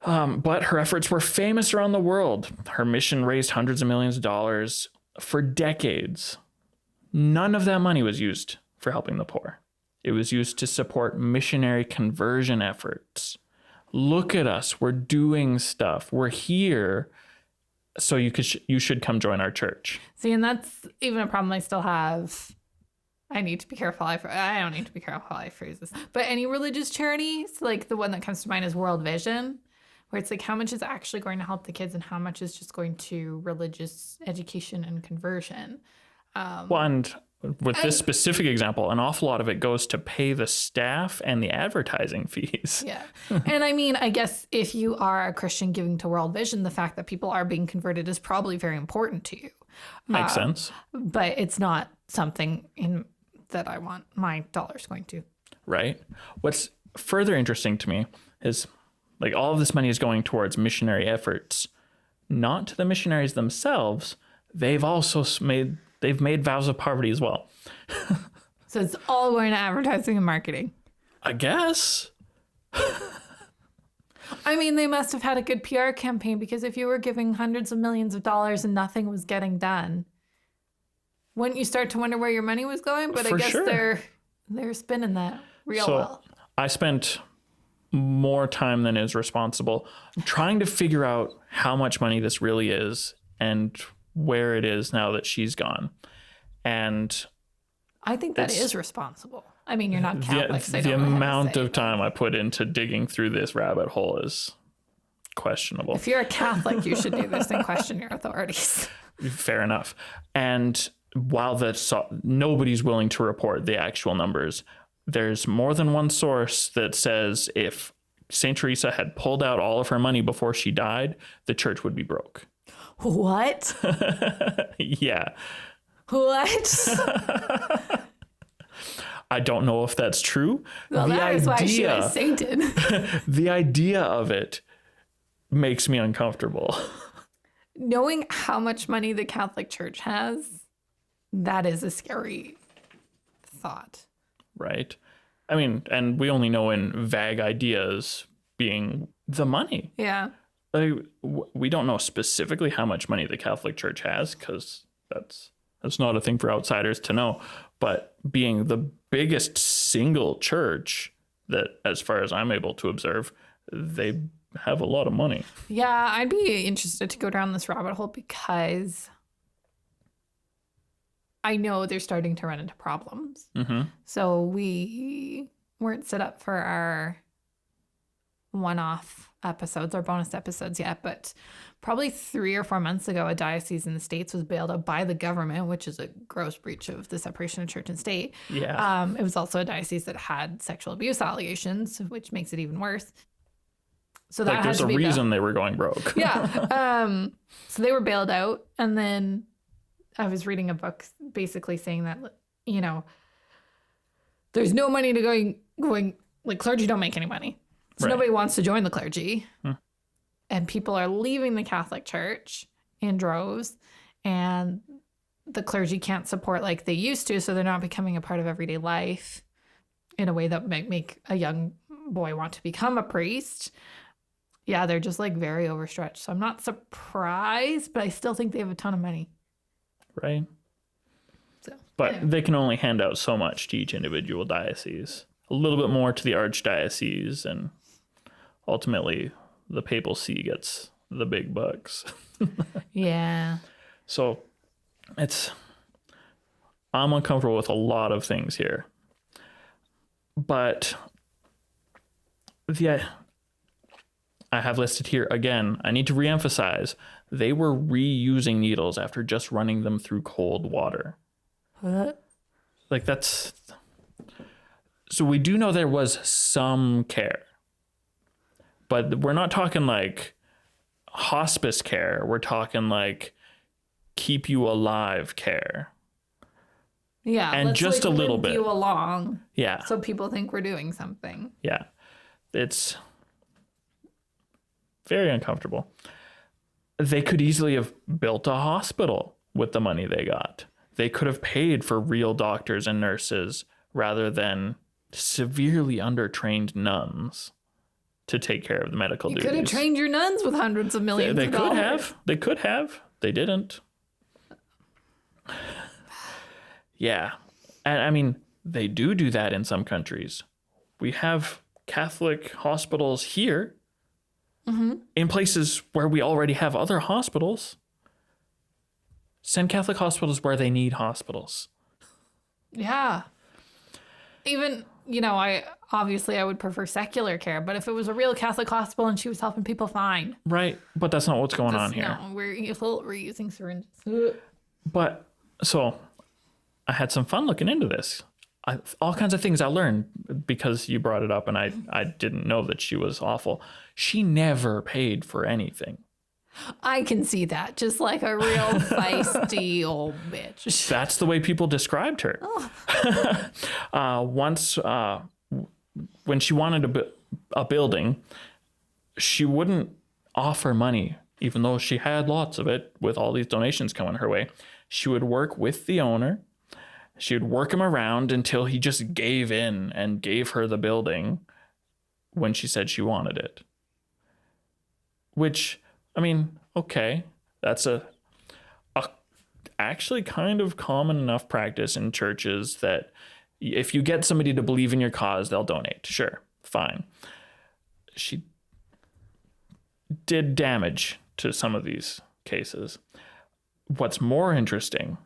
But her efforts were famous around the world. Her mission raised hundreds of millions of dollars for decades. None of that money was used for helping the poor. It was used to support missionary conversion efforts. Look at us. We're doing stuff. We're here. So you should come join our church. See, and that's even a problem I still have. I need to be careful. I don't need to be careful how I phrase this. But any religious charities, like the one that comes to mind is World Vision, where it's like how much is actually going to help the kids and how much is just going to religious education and conversion. And with this specific example, an awful lot of it goes to pay the staff and the advertising fees. Yeah. And I mean, I guess if you are a Christian giving to World Vision, the fact that people are being converted is probably very important to you. Makes sense. But it's not something that I want my dollars going to. Right. What's further interesting to me is like all of this money is going towards missionary efforts, not to the missionaries themselves. They've also made vows of poverty as well. So it's all going to advertising and marketing. I guess. I mean, they must have had a good PR campaign, because if you were giving hundreds of millions of dollars and nothing was getting done, wouldn't you start to wonder where your money was going? But I guess sure. they're spinning that real well. I spent more time than is responsible trying to figure out how much money this really is and where it is now that she's gone. And I think that is responsible. I mean, you're not Catholic. The amount of time I put into digging through this rabbit hole is questionable. If you're a Catholic, you should do this and question your authorities. Fair enough. And while nobody's willing to report the actual numbers, there's more than one source that says if St. Theresa had pulled out all of her money before she died, the church would be broke. What? Yeah. What? I don't know if that's true. Well, that is why she was sainted. The idea of it makes me uncomfortable. Knowing how much money the Catholic Church has, that is a scary thought. Right. I mean, and we only know in vague ideas being the money. Yeah. Like, we don't know specifically how much money the Catholic Church has, because that's not a thing for outsiders to know. But being the biggest single church that, as far as I'm able to observe, they have a lot of money. Yeah, I'd be interested to go down this rabbit hole, because I know they're starting to run into problems. Mm-hmm. So we weren't set up for our one-off episodes or bonus episodes yet, but probably 3 or 4 months ago, a diocese in the States was bailed out by the government, which is a gross breach of the separation of church and state. Yeah. It was also a diocese that had sexual abuse allegations, which makes it even worse. So that there's a reason they were going broke. Yeah. So they were bailed out, and then I was reading a book basically saying that, you know, there's no money to going like clergy don't make any money. So right. Nobody wants to join the clergy. And people are leaving the Catholic Church in droves, and the clergy can't support like they used to. So they're not becoming a part of everyday life in a way that might make a young boy want to become a priest. Yeah, they're just like very overstretched. So I'm not surprised, but I still think they have a ton of money. Right. So, but anyway. They can only hand out so much to each individual diocese. A little bit more to the archdiocese, and ultimately the papal see gets the big bucks. Yeah. So I'm uncomfortable with a lot of things here. But I have listed here again, I need to reemphasize, they were reusing needles after just running them through cold water. What? Like so we do know there was some care, but we're not talking like hospice care. We're talking like keep you alive care. Yeah. And just a little bit. You along. Yeah. So people think we're doing something. Yeah. It's very uncomfortable. They could easily have built a hospital with the money they got. They could have paid for real doctors and nurses rather than severely undertrained nuns to take care of the medical duties. You could have trained your nuns with hundreds of millions of dollars. They could have. They didn't. Yeah. And I mean, they do that in some countries. We have Catholic hospitals here in places where we already have other hospitals. Send Catholic hospitals where they need hospitals. Yeah. Even, I would prefer secular care, but if it was a real Catholic hospital and she was helping people, fine. Right. But that's not what's going on here. No, we're using syringes. But so I had some fun looking into this. All kinds of things I learned because you brought it up, and I didn't know that she was awful. She never paid for anything. I can see that. Just like a real feisty old bitch. That's the way people described her. Oh. Once, when she wanted a building, she wouldn't offer money, even though she had lots of it with all these donations coming her way. She would work with the owner. She would work him around until he just gave in and gave her the building when she said she wanted it. Which, I mean, okay, that's a actually kind of common enough practice in churches that if you get somebody to believe in your cause, they'll donate. Sure, fine. She did damage to some of these cases. What's more interesting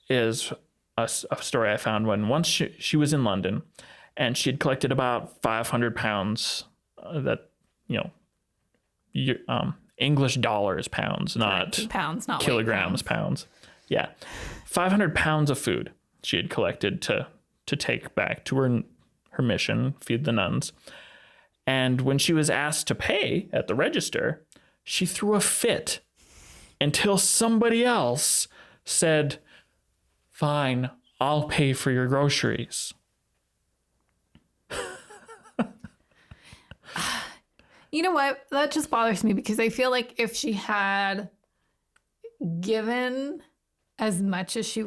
is a story I found when once she was in London and she had collected about 500 pounds that, English dollars, pounds, not pounds, not kilograms, pounds. Yeah. 500 pounds of food she had collected to take back to her mission, feed the nuns. And when she was asked to pay at the register, she threw a fit until somebody else said, "Fine, I'll pay for your groceries." You know what? That just bothers me because I feel like if she had given as much as she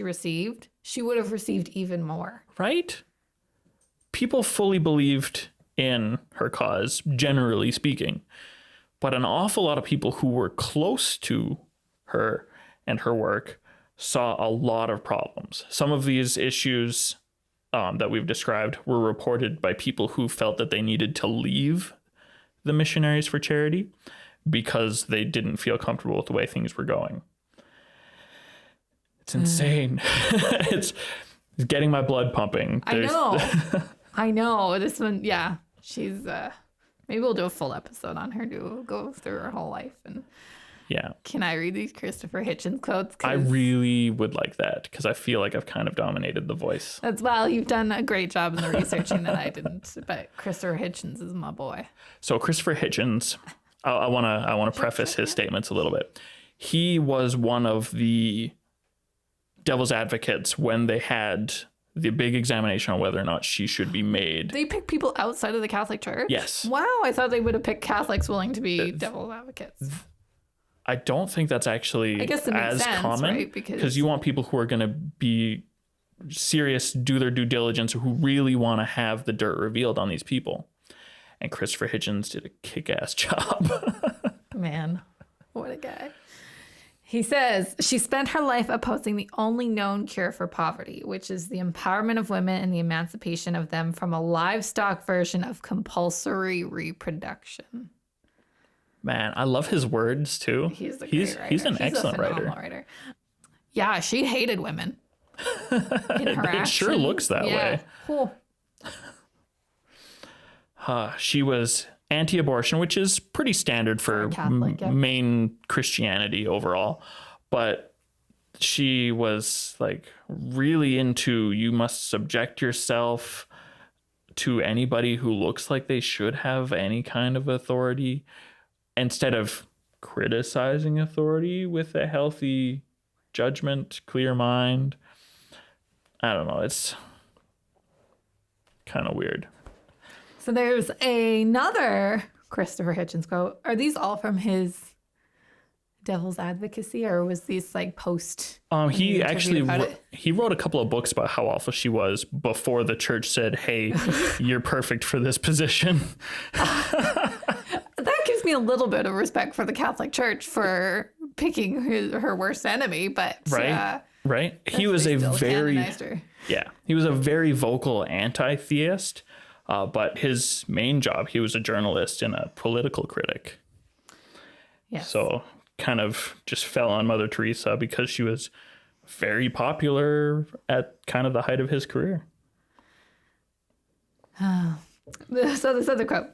received, she would have received even more. Right? People fully believed in her cause, generally speaking. But an awful lot of people who were close to her and her work saw a lot of problems. Some of these issues that we've described were reported by people who felt that they needed to leave the Missionaries for Charity because they didn't feel comfortable with the way things were going. It's insane. It's getting my blood pumping. I know. This one, yeah. She's, maybe we'll do a full episode on her to go through her whole life. And yeah. Can I read these Christopher Hitchens quotes? I really would like that because I feel like I've kind of dominated the voice. Well, you've done a great job in the researching that I didn't, but Christopher Hitchens is my boy. So Christopher Hitchens, I want to preface his statements a little bit. He was one of the devil's advocates when they had the big examination on whether or not she should be made. They pick people outside of the Catholic Church? Yes. Wow, I thought they would have picked Catholics willing to be devil's advocates. I don't think that's actually as common, right? Because you want people who are going to be serious, do their due diligence, who really want to have the dirt revealed on these people. And Christopher Hitchens did a kick-ass job. Man, what a guy. He says, she spent her life opposing the only known cure for poverty, which is the empowerment of women and the emancipation of them from a livestock version of compulsory reproduction. Man, I love his words too. He's an excellent writer. Yeah, she hated women. In her it sure looks that way. Cool. She was anti-abortion, which is pretty standard for Catholic, main Christianity overall. But she was like really into, you must subject yourself to anybody who looks like they should have any kind of authority, instead of criticizing authority with a healthy judgment, clear mind. I don't know. It's kind of weird. So there's another Christopher Hitchens quote. Are these all from his devil's advocacy, or was these like post? He actually he wrote a couple of books about how awful she was before the church said, "Hey, you're perfect for this position." That gives me a little bit of respect for the Catholic Church for picking her worst enemy, but right. Right? He was They a still very canonized her. he was a very vocal anti-theist, but his main job, he was a journalist and a political critic. Yes. So kind of just fell on Mother Teresa because she was very popular at kind of the height of his career. So this other quote.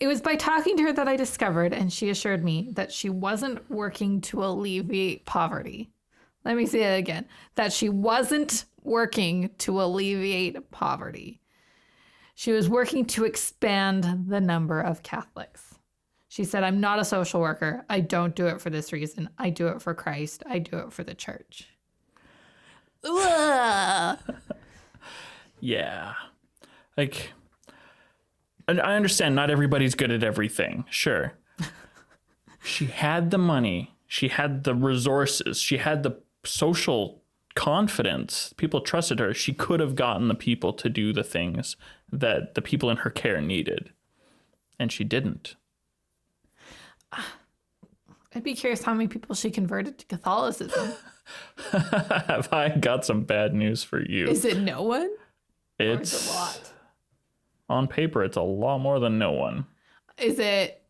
It was by talking to her that I discovered, and she assured me, that she wasn't working to alleviate poverty. Let me say it again. That she wasn't working to alleviate poverty. She was working to expand the number of Catholics. She said, I'm not a social worker. I don't do it for this reason. I do it for Christ. I do it for the church. Yeah. Like, and I understand not everybody's good at everything. Sure. She had the money. She had the resources. She had the social confidence. People trusted her. She could have gotten the people to do the things that the people in her care needed. And she didn't. I'd be curious how many people she converted to Catholicism. Have I got some bad news for you? Is it no one? It's or is it a lot? On paper, it's a lot more than no one. Is it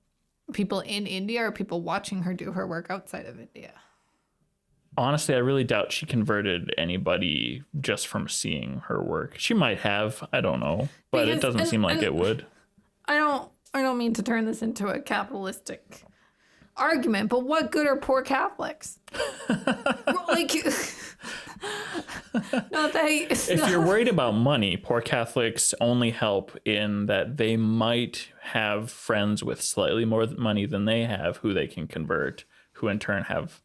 people in India or people watching her do her work outside of India? Honestly, I really doubt she converted anybody just from seeing her work. She might have, I don't know, but it doesn't seem like it would. I don't mean to turn this into a capitalistic argument, but what good are poor Catholics? Like, no, if you're worried about money, poor Catholics only help in that they might have friends with slightly more money than they have who they can convert, who in turn have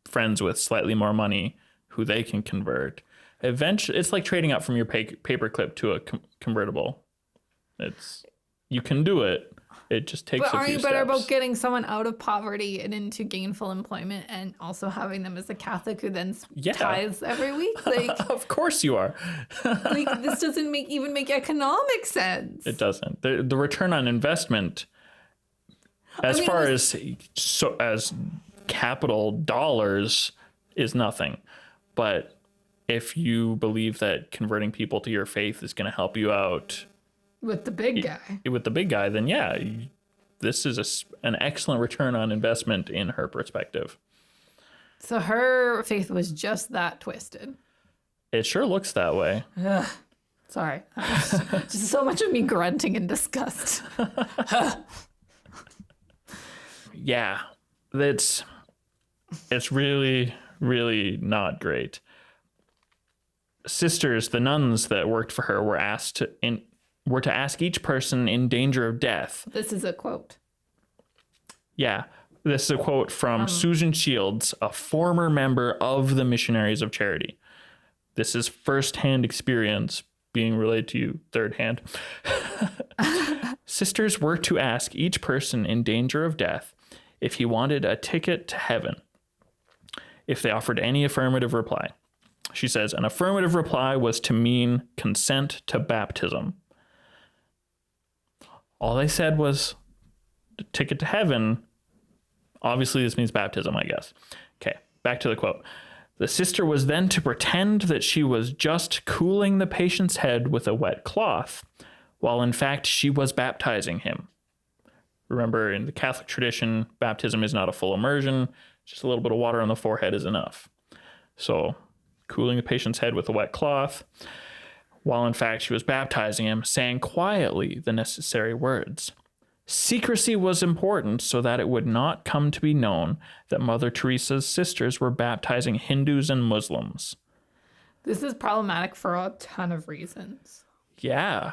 friends with slightly more money who they can convert. Eventually, it's like trading up from your paperclip to a convertible. You can do it. It just takes a few steps. But aren't you better about getting someone out of poverty and into gainful employment and also having them as a Catholic who then tithes every week? Like, of course you are. Like, this doesn't even make economic sense. It doesn't. The return on investment, as capital dollars, is nothing. But if you believe that converting people to your faith is going to help you out with the big guy, then yeah, this is an excellent return on investment in her perspective. So her faith was just that twisted. It sure looks that way. Ugh. Sorry. Just so much of me grunting in disgust. Yeah, it's really, really not great. Sisters, the nuns that worked for her, were to ask each person in danger of death. This is a quote. Yeah, this is a quote from Susan Shields, a former member of the Missionaries of Charity. This is firsthand experience being relayed to you third hand. Sisters were to ask each person in danger of death if he wanted a ticket to heaven, if they offered any affirmative reply. She says, an affirmative reply was to mean consent to baptism. All they said was a ticket to heaven. Obviously, this means baptism, I guess. Okay, back to the quote. The sister was then to pretend that she was just cooling the patient's head with a wet cloth, while in fact she was baptizing him. Remember, in the Catholic tradition, baptism is not a full immersion. Just a little bit of water on the forehead is enough. So, cooling the patient's head with a wet cloth, while in fact she was baptizing him, saying quietly the necessary words. Secrecy was important so that it would not come to be known that Mother Teresa's sisters were baptizing Hindus and Muslims. This is problematic for a ton of reasons. Yeah.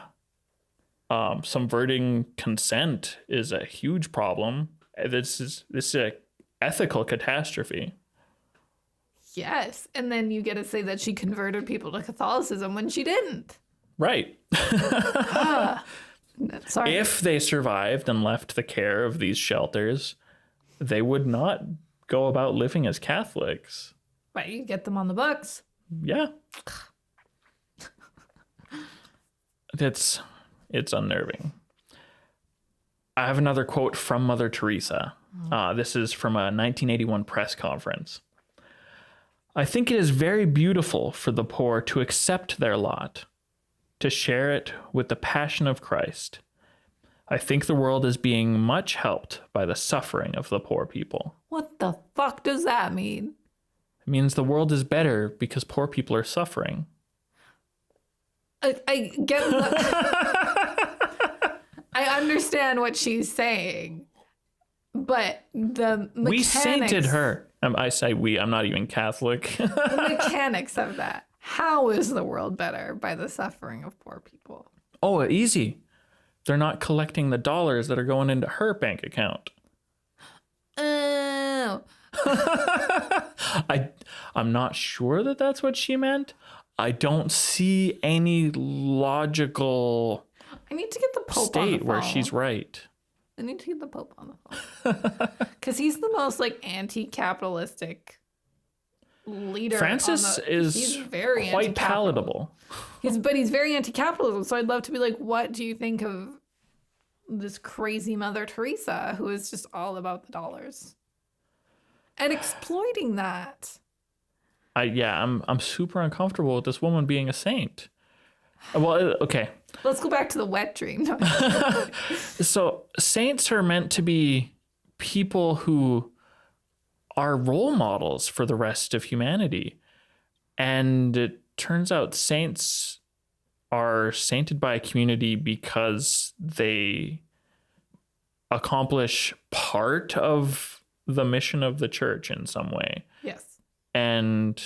Subverting consent is a huge problem. This is an ethical catastrophe. Yes, and then you get to say that she converted people to Catholicism when she didn't. Right. Sorry. If they survived and left the care of these shelters, they would not go about living as Catholics. Right, you get them on the books. Yeah. It's unnerving. I have another quote from Mother Teresa. This is from a 1981 press conference. I think it is very beautiful for the poor to accept their lot, to share it with the passion of Christ. I think the world is being much helped by the suffering of the poor people. What the fuck does that mean? It means the world is better because poor people are suffering. I get I understand what she's saying, but the mechanics... We sainted her. I say we, I'm not even Catholic. The mechanics of that. How is the world better by the suffering of poor people? Oh, easy. They're not collecting the dollars that are going into her bank account. Oh. I'm not sure that that's what she meant. I don't see any logical I need to get the Pope on the state phone. where she's right. I need to get the Pope on the phone. Because he's the most like anti-capitalistic leader. Francis is he's very quite palatable. But he's very anti-capitalism. So I'd love to be like, what do you think of this crazy Mother Teresa who is just all about the dollars and exploiting that? I'm super uncomfortable with this woman being a saint. Well, okay. Let's go back to the wet dream. So saints are meant to be people who are role models for the rest of humanity. And it turns out saints are sainted by a community because they accomplish part of the mission of the church in some way. Yes. And,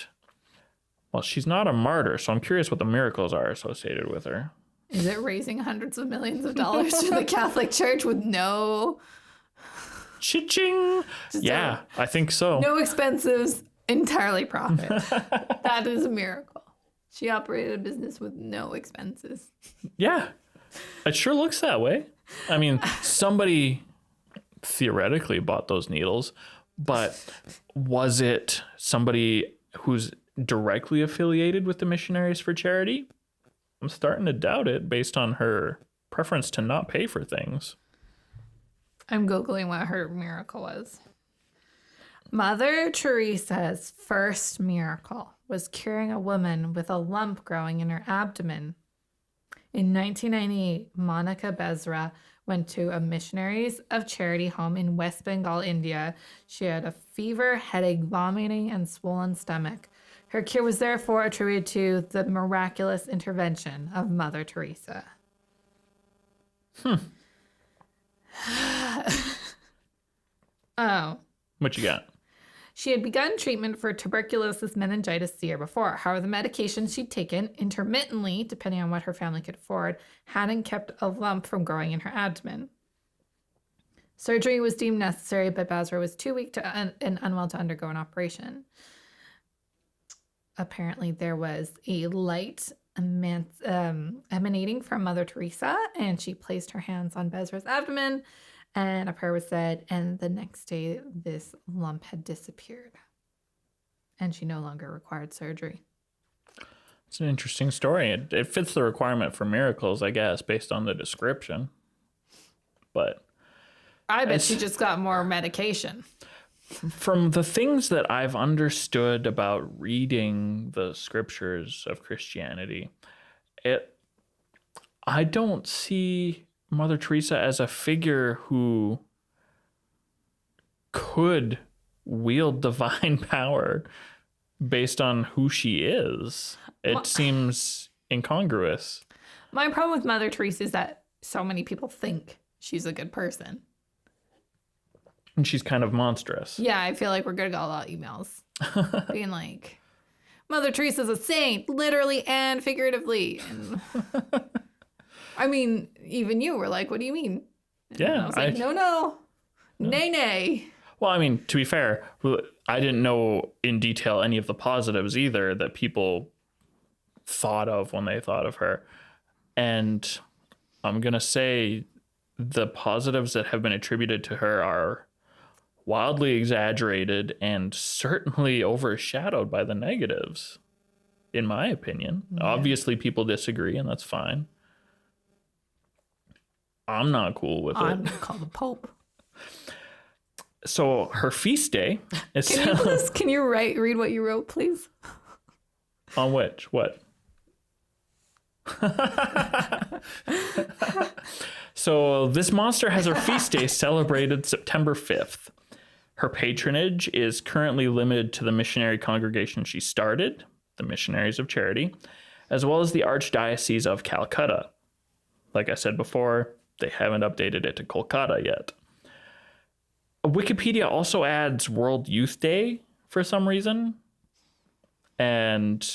well, she's not a martyr, so I'm curious what the miracles are associated with her. Is it raising hundreds of millions of dollars to the Catholic Church with no... Cha-ching! Yeah, I think so. No expenses, entirely profit. That is a miracle. She operated a business with no expenses. Yeah, it sure looks that way. I mean, somebody theoretically bought those needles, but was it somebody who's directly affiliated with the Missionaries for Charity? I'm starting to doubt it based on her preference to not pay for things. I'm Googling what her miracle was. Mother Teresa's first miracle was curing a woman with a lump growing in her abdomen. In 1998, Monica Bezra went to a Missionaries of Charity home in West Bengal, India. She had a fever, headache, vomiting, and swollen stomach. Her cure was therefore attributed to the miraculous intervention of Mother Teresa. Oh. What you got? She had begun treatment for tuberculosis meningitis the year before. However, the medications she'd taken intermittently, depending on what her family could afford, hadn't kept a lump from growing in her abdomen. Surgery was deemed necessary, but Basra was too weak and unwell to undergo an operation. Apparently, there was a light emanating from Mother Teresa, and she placed her hands on Basra's abdomen, and a prayer was said, and the next day, this lump had disappeared, and she no longer required surgery. It's an interesting story. It fits the requirement for miracles, I guess, based on the description. But I bet she just got more medication. From the things that I've understood about reading the scriptures of Christianity, I don't see Mother Teresa as a figure who could wield divine power based on who she is. It seems incongruous. My problem with Mother Teresa is that so many people think she's a good person. And she's kind of monstrous. Yeah, I feel like we're going to get a lot of emails being like, Mother Teresa's a saint, literally and figuratively. And I mean, even you were like, what do you mean? And Yeah. I was like, no. Nay. Well, I mean, to be fair, I didn't know in detail any of the positives either that people thought of when they thought of her. And I'm going to say the positives that have been attributed to her are wildly exaggerated and certainly overshadowed by the negatives, in my opinion. Yeah. Obviously, people disagree, and that's fine. I'm not cool with it. I'm going to call the Pope. So her feast day is Can you read what you wrote, please? on which? What? So this monster has her feast day celebrated September 5th. Her patronage is currently limited to the missionary congregation she started, the Missionaries of Charity, as well as the Archdiocese of Calcutta. Like I said before, they haven't updated it to Kolkata yet. Wikipedia also adds World Youth Day for some reason. And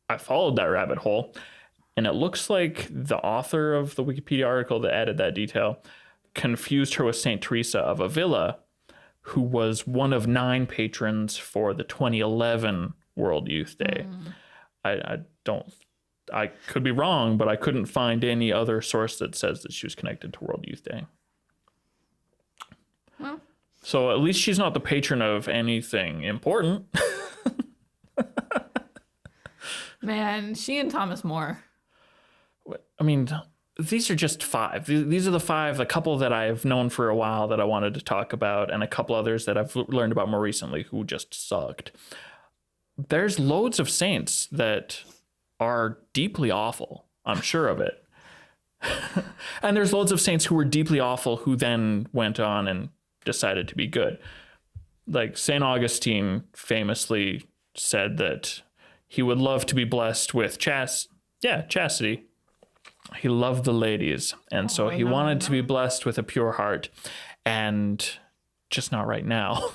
I followed that rabbit hole. And it looks like the author of the Wikipedia article that added that detail confused her with St. Theresa of Avila, who was one of 9 patrons for the 2011 World Youth Day. I could be wrong, but I couldn't find any other source that says that she was connected to World Youth Day. Well, so at least she's not the patron of anything important. man, she and Thomas More. I mean, these are just 5. These are the 5, a couple that I've known for a while that I wanted to talk about, and a couple others that I've learned about more recently who just sucked. There's loads of saints that are deeply awful. I'm sure of it. And there's loads of saints who were deeply awful who then went on and decided to be good. Like St. Augustine famously said that he would love to be blessed with chastity. He loved the ladies, and so he wanted to be blessed with a pure heart, and just not right now.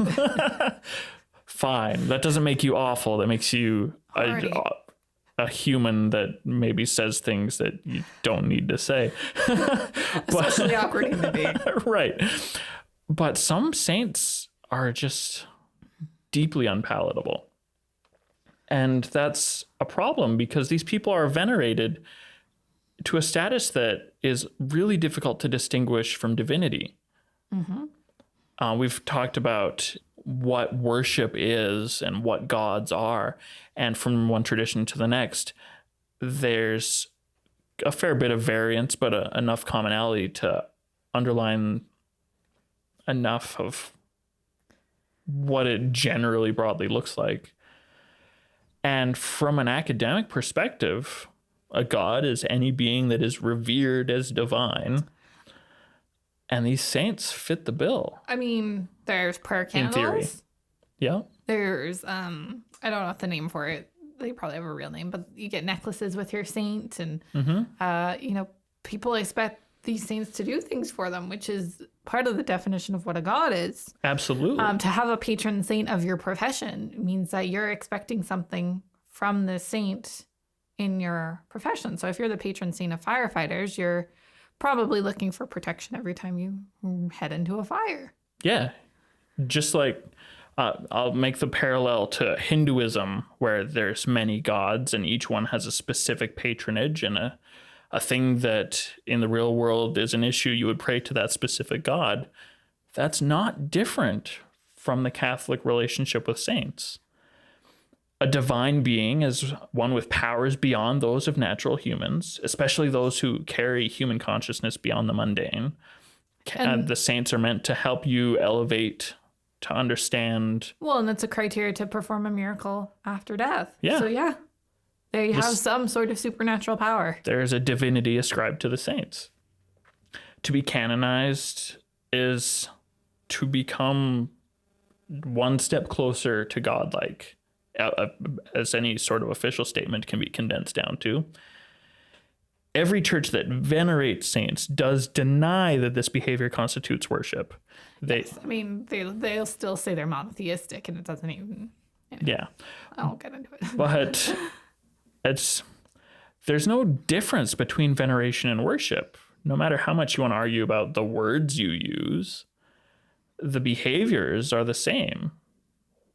Fine. That doesn't make you awful. That makes you a human that maybe says things that you don't need to say. Especially awkward human being. Right. But some saints are just deeply unpalatable. And that's a problem because these people are venerated to a status that is really difficult to distinguish from divinity. Mm-hmm. We've talked about what worship is and what gods are. And from one tradition to the next, there's a fair bit of variance, but enough commonality to underline enough of what it generally broadly looks like. And from an academic perspective, a god is any being that is revered as divine. And these saints fit the bill. I mean, there's prayer candles. In theory. Yeah. There's, I don't know what the name for it. They probably have a real name, but you get necklaces with your saint. And, people expect these saints to do things for them, which is part of the definition of what a god is. Absolutely. To have a patron saint of your profession means that you're expecting something from the saint in your profession. So if you're the patron saint of firefighters, you're probably looking for protection every time you head into a fire. Yeah. Just like I'll make the parallel to Hinduism, where there's many gods and each one has a specific patronage and a thing that in the real world is an issue, you would pray to that specific god. That's not different from the Catholic relationship with saints. A divine being is one with powers beyond those of natural humans, especially those who carry human consciousness beyond the mundane. And the saints are meant to help you elevate, to understand. Well, and that's a criteria to perform a miracle after death. Yeah. So yeah, there you have some sort of supernatural power. There's a divinity ascribed to the saints. To be canonized is to become one step closer to godlike, as any sort of official statement can be condensed down to. Every church that venerates saints does deny that this behavior constitutes worship. They'll still say they're monotheistic, and it doesn't even. Yeah. I won't get into it. But there's no difference between veneration and worship. No matter how much you want to argue about the words you use, the behaviors are the same.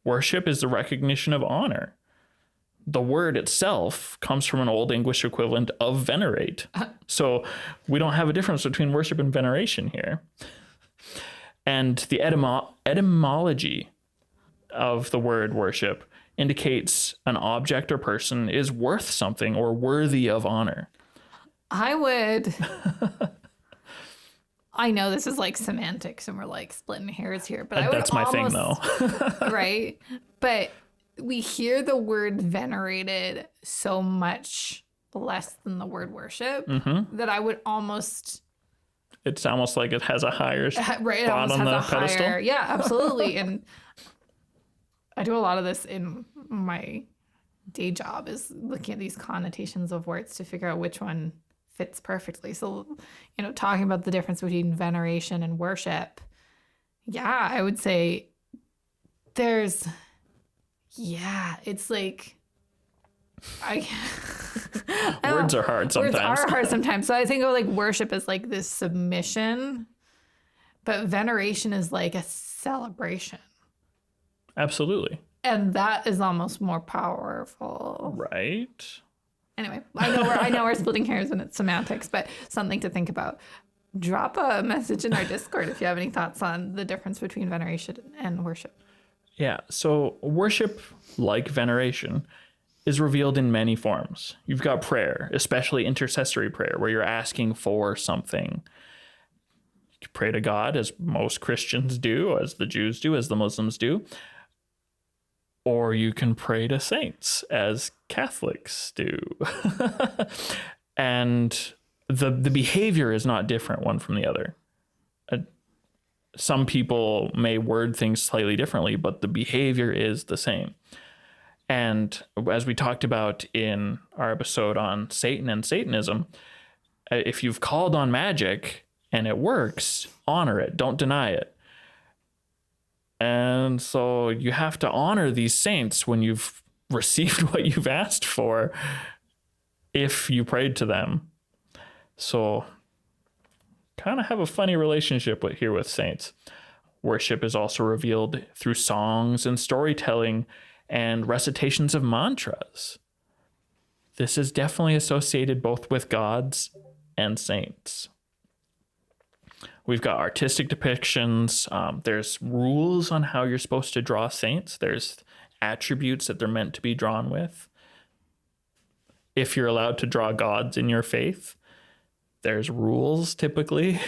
Worship is the recognition of honor. The word itself comes from an Old English equivalent of venerate. So we don't have a difference between worship and veneration here. And the etymology of the word worship indicates an object or person is worth something or worthy of honor. I would I know this is like semantics and we're like splitting hairs here, but I would That's my thing, though. right? But we hear the word venerated so much less than the word worship that I would almost... It's almost like it has a higher right, it spot almost on has the a pedestal. higher... Yeah, absolutely. And I do a lot of this in my day job, is looking at these connotations of words to figure out which one fits perfectly. So, talking about the difference between veneration and worship, yeah, I would say it's like, Words are hard sometimes. Words are hard sometimes. So I think of like worship as like this submission, but veneration is like a celebration. Absolutely. And that is almost more powerful. Right. Anyway, I know we're splitting hairs and it's semantics, but something to think about. Drop a message in our Discord if you have any thoughts on the difference between veneration and worship. Yeah. So worship, like veneration, is revealed in many forms. You've got prayer, especially intercessory prayer, where you're asking for something. You pray to God, as most Christians do, as the Jews do, as the Muslims do. Or you can pray to saints, as Catholics do. And the behavior is not different one from the other. Some people may word things slightly differently, but the behavior is the same. And as we talked about in our episode on Satan and Satanism, if you've called on magic and it works, honor it, don't deny it. And so you have to honor these saints when you've received what you've asked for, if you prayed to them. So kind of have a funny relationship here with saints. Worship is also revealed through songs and storytelling and recitations of mantras. This is definitely associated both with gods and saints. We've got artistic depictions. There's rules on how you're supposed to draw saints. There's attributes that they're meant to be drawn with. If you're allowed to draw gods in your faith, there's rules typically.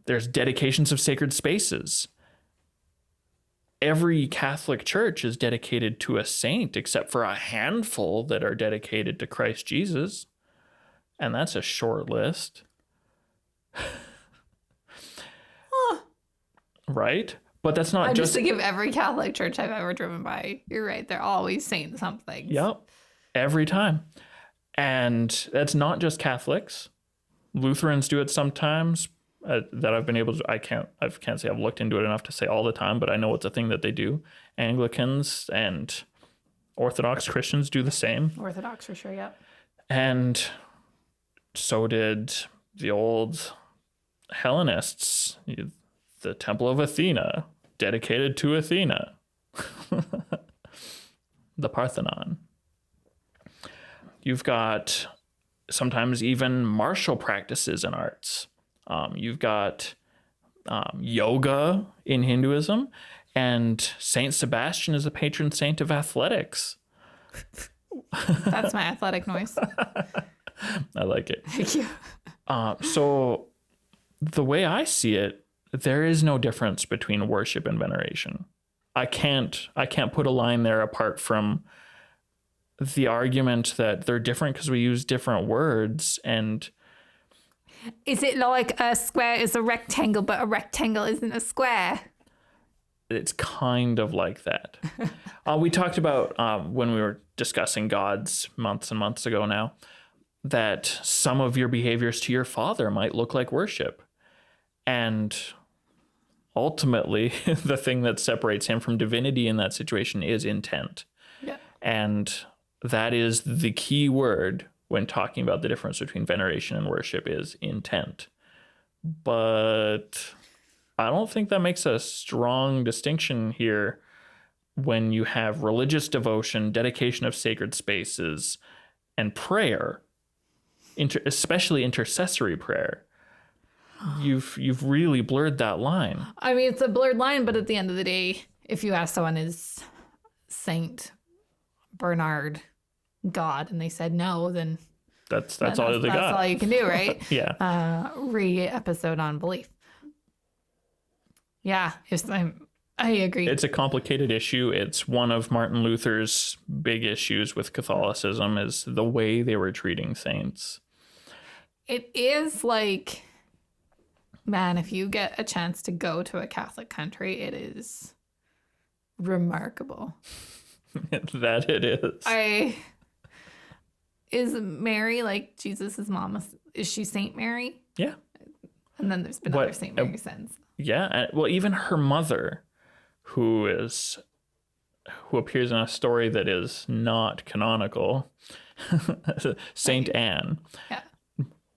There's dedications of sacred spaces. Every Catholic church is dedicated to a saint, except for a handful that are dedicated to Christ Jesus. And that's a short list. Right? But that's not just think of every Catholic church I've ever driven by. You're right. They're always saying something. Yep. Every time. And that's not just Catholics. Lutherans do it sometimes. That I've been able to, I can't say I've looked into it enough to say all the time, but I know it's a thing that they do. Anglicans and Orthodox Christians do the same. Orthodox for sure, yep. And so did the old Hellenists, the Temple of Athena, dedicated to Athena, the Parthenon. You've got sometimes even martial practices and arts. You've got yoga in Hinduism, and Saint Sebastian is the patron saint of athletics. That's my athletic noise. I like it. Thank you. So the way I see it, there is no difference between worship and veneration. I can't put a line there apart from the argument that they're different because we use different words. And is it like a square is a rectangle, but a rectangle isn't a square? It's kind of like that. We talked about when we were discussing gods months and months ago now, that some of your behaviors to your father might look like worship. And ultimately, the thing that separates him from divinity in that situation is intent. Yeah. And that is the key word when talking about the difference between veneration and worship is intent. But I don't think that makes a strong distinction here when you have religious devotion, dedication of sacred spaces, and prayer, especially intercessory prayer. You've really blurred that line. I mean, it's a blurred line, but at the end of the day, if you ask someone, is Saint Bernard God, and they said no, then That's all they got. That's all you can do, right? Yeah. Re-episode on belief. Yeah, I agree. It's a complicated issue. It's one of Martin Luther's big issues with Catholicism is the way they were treating saints. It is like, man, if you get a chance to go to a Catholic country, it is remarkable. That it is. Is Mary like Jesus's mom? Is she Saint Mary? Yeah. And then there's been other Saint Mary since. Yeah. Well, even her mother, who appears in a story that is not canonical, Saint Anne. Yeah.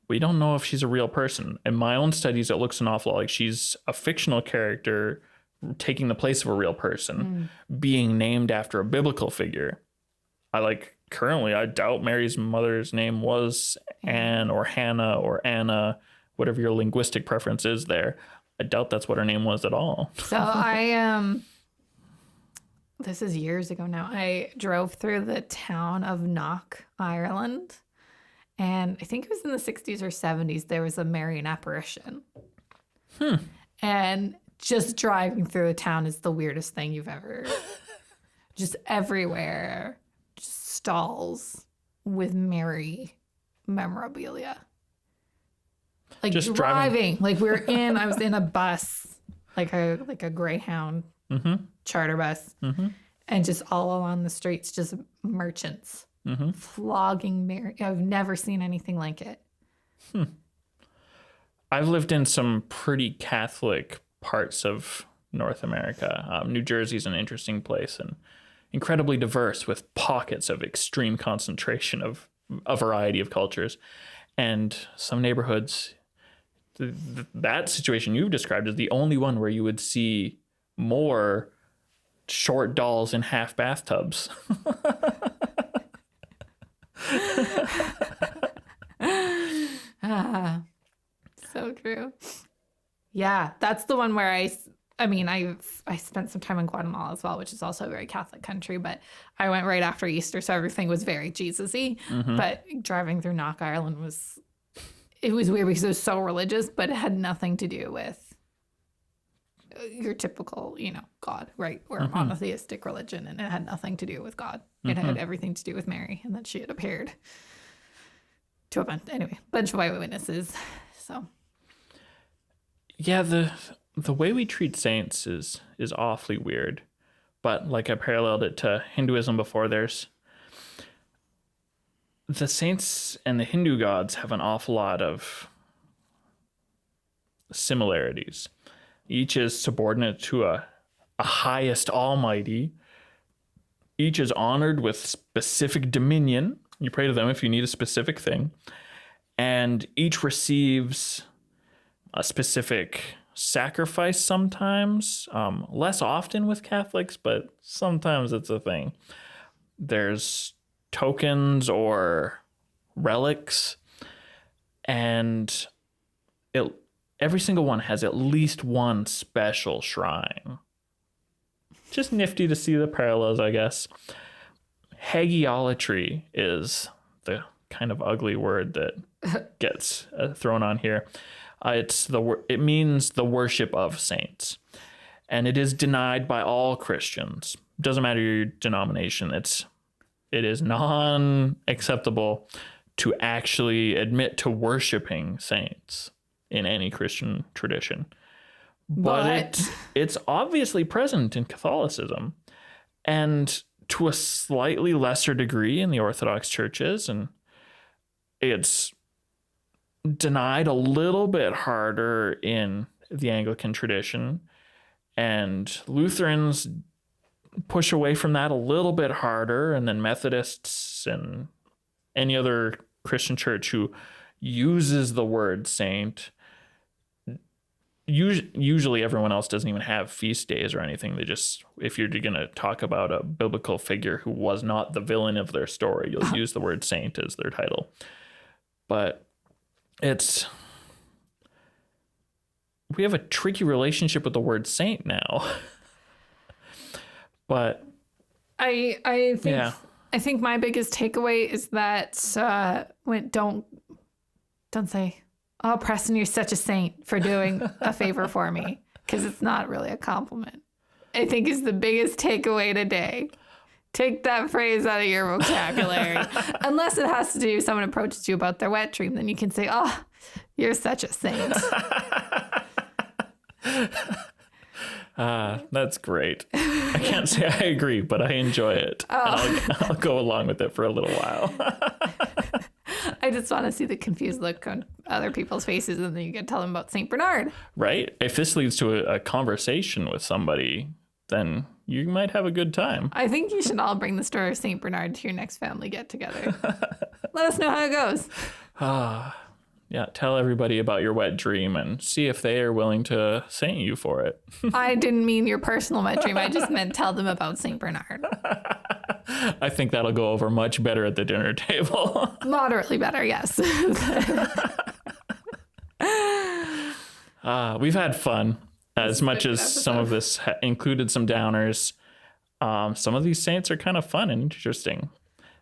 We don't know if she's a real person. In my own studies, it looks an awful lot like she's a fictional character taking the place of a real person, being named after a biblical figure. Currently, I doubt Mary's mother's name was Anne or Hannah or Anna, whatever your linguistic preference is there. I doubt that's what her name was at all. So this is years ago now, I drove through the town of Knock, Ireland. And I think it was in the 60s or 70s, there was a Marian apparition. And just driving through a town is the weirdest thing you've ever... just everywhere. Just stalls with Mary memorabilia. Like just driving. Like I was in a bus, like a Greyhound charter bus. And just all along the streets, just merchants. Flogging Mary. I've never seen anything like it. I've lived in some pretty Catholic parts of North America. New Jersey's an interesting place and incredibly diverse with pockets of extreme concentration of a variety of cultures. And some neighborhoods, that situation you've described is the only one where you would see more short dolls in half bathtubs. So true. Yeah, that's the one where I spent some time in Guatemala as well, which is also a very Catholic country, but I went right after Easter, so everything was very Jesus-y. But driving through Knock, Ireland was weird because it was so religious, but it had nothing to do with your typical, God, right? We're a monotheistic religion, and it had nothing to do with God. It had everything to do with Mary, and that she had appeared to a bunch of eyewitnesses. So, yeah, the way we treat saints is awfully weird. But like I paralleled it to Hinduism before, there's the saints and the Hindu gods have an awful lot of similarities. Each is subordinate to a highest almighty. Each is honored with specific dominion. You pray to them if you need a specific thing. And each receives a specific sacrifice sometimes, less often with Catholics, but sometimes it's a thing. There's tokens or relics, and every single one has at least one special shrine. Just nifty to see the parallels, I guess. Hagiolatry is the kind of ugly word that gets thrown on here. It means the worship of saints, and it is denied by all Christians. Doesn't matter your denomination. It is non-acceptable to actually admit to worshiping saints in any Christian tradition. But it's obviously present in Catholicism, and to a slightly lesser degree in the Orthodox churches, and it's denied a little bit harder in the Anglican tradition, and Lutherans push away from that a little bit harder, and then Methodists and any other Christian church who uses the word saint. Usually everyone else doesn't even have feast days or anything. They just, if you're going to talk about a biblical figure who was not the villain of their story, you'll use the word saint as their title. But we have a tricky relationship with the word saint now. But I think I think my biggest takeaway is that don't say, "Oh, Preston, you're such a saint for doing a favor for me," because it's not really a compliment. I think is the biggest takeaway today. Take that phrase out of your vocabulary. Unless it has to do, someone approaches you about their wet dream, then you can say, "Oh, you're such a saint." That's great. I can't say I agree, but I enjoy it. And I'll go along with it for a little while. I just want to see the confused look on other people's faces, and then you can tell them about St. Bernard. Right? If this leads to a conversation with somebody, then you might have a good time. I think you should all bring the story of St. Bernard to your next family get-together. Let us know how it goes. Yeah, tell everybody about your wet dream and see if they are willing to saint you for it. I didn't mean your personal wet dream. I just meant tell them about St. Bernard. I think that'll go over much better at the dinner table. Moderately better, yes. We've had fun. As much as some of this included some downers, some of these saints are kind of fun and interesting.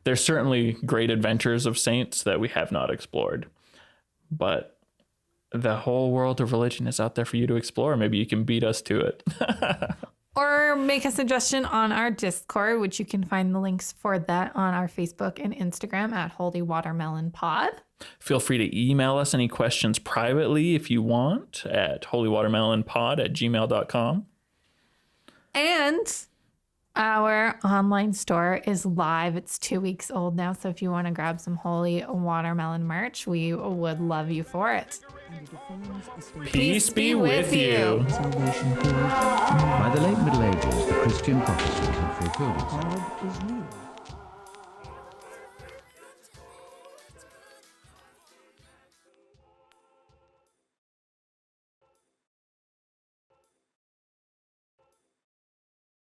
There's certainly great adventures of saints that we have not explored. But the whole world of religion is out there for you to explore. Maybe you can beat us to it. Or make a suggestion on our Discord, which you can find the links for that on our Facebook and Instagram at Holy Watermelon Pod. Feel free to email us any questions privately if you want at holywatermelonpod@gmail.com. And our online store is live. It's 2 weeks old now. So if you want to grab some Holy Watermelon merch, we would love you for it. Peace be with you. Salvation period. By the late Middle Ages, the Christian prophecy had fulfilled itself.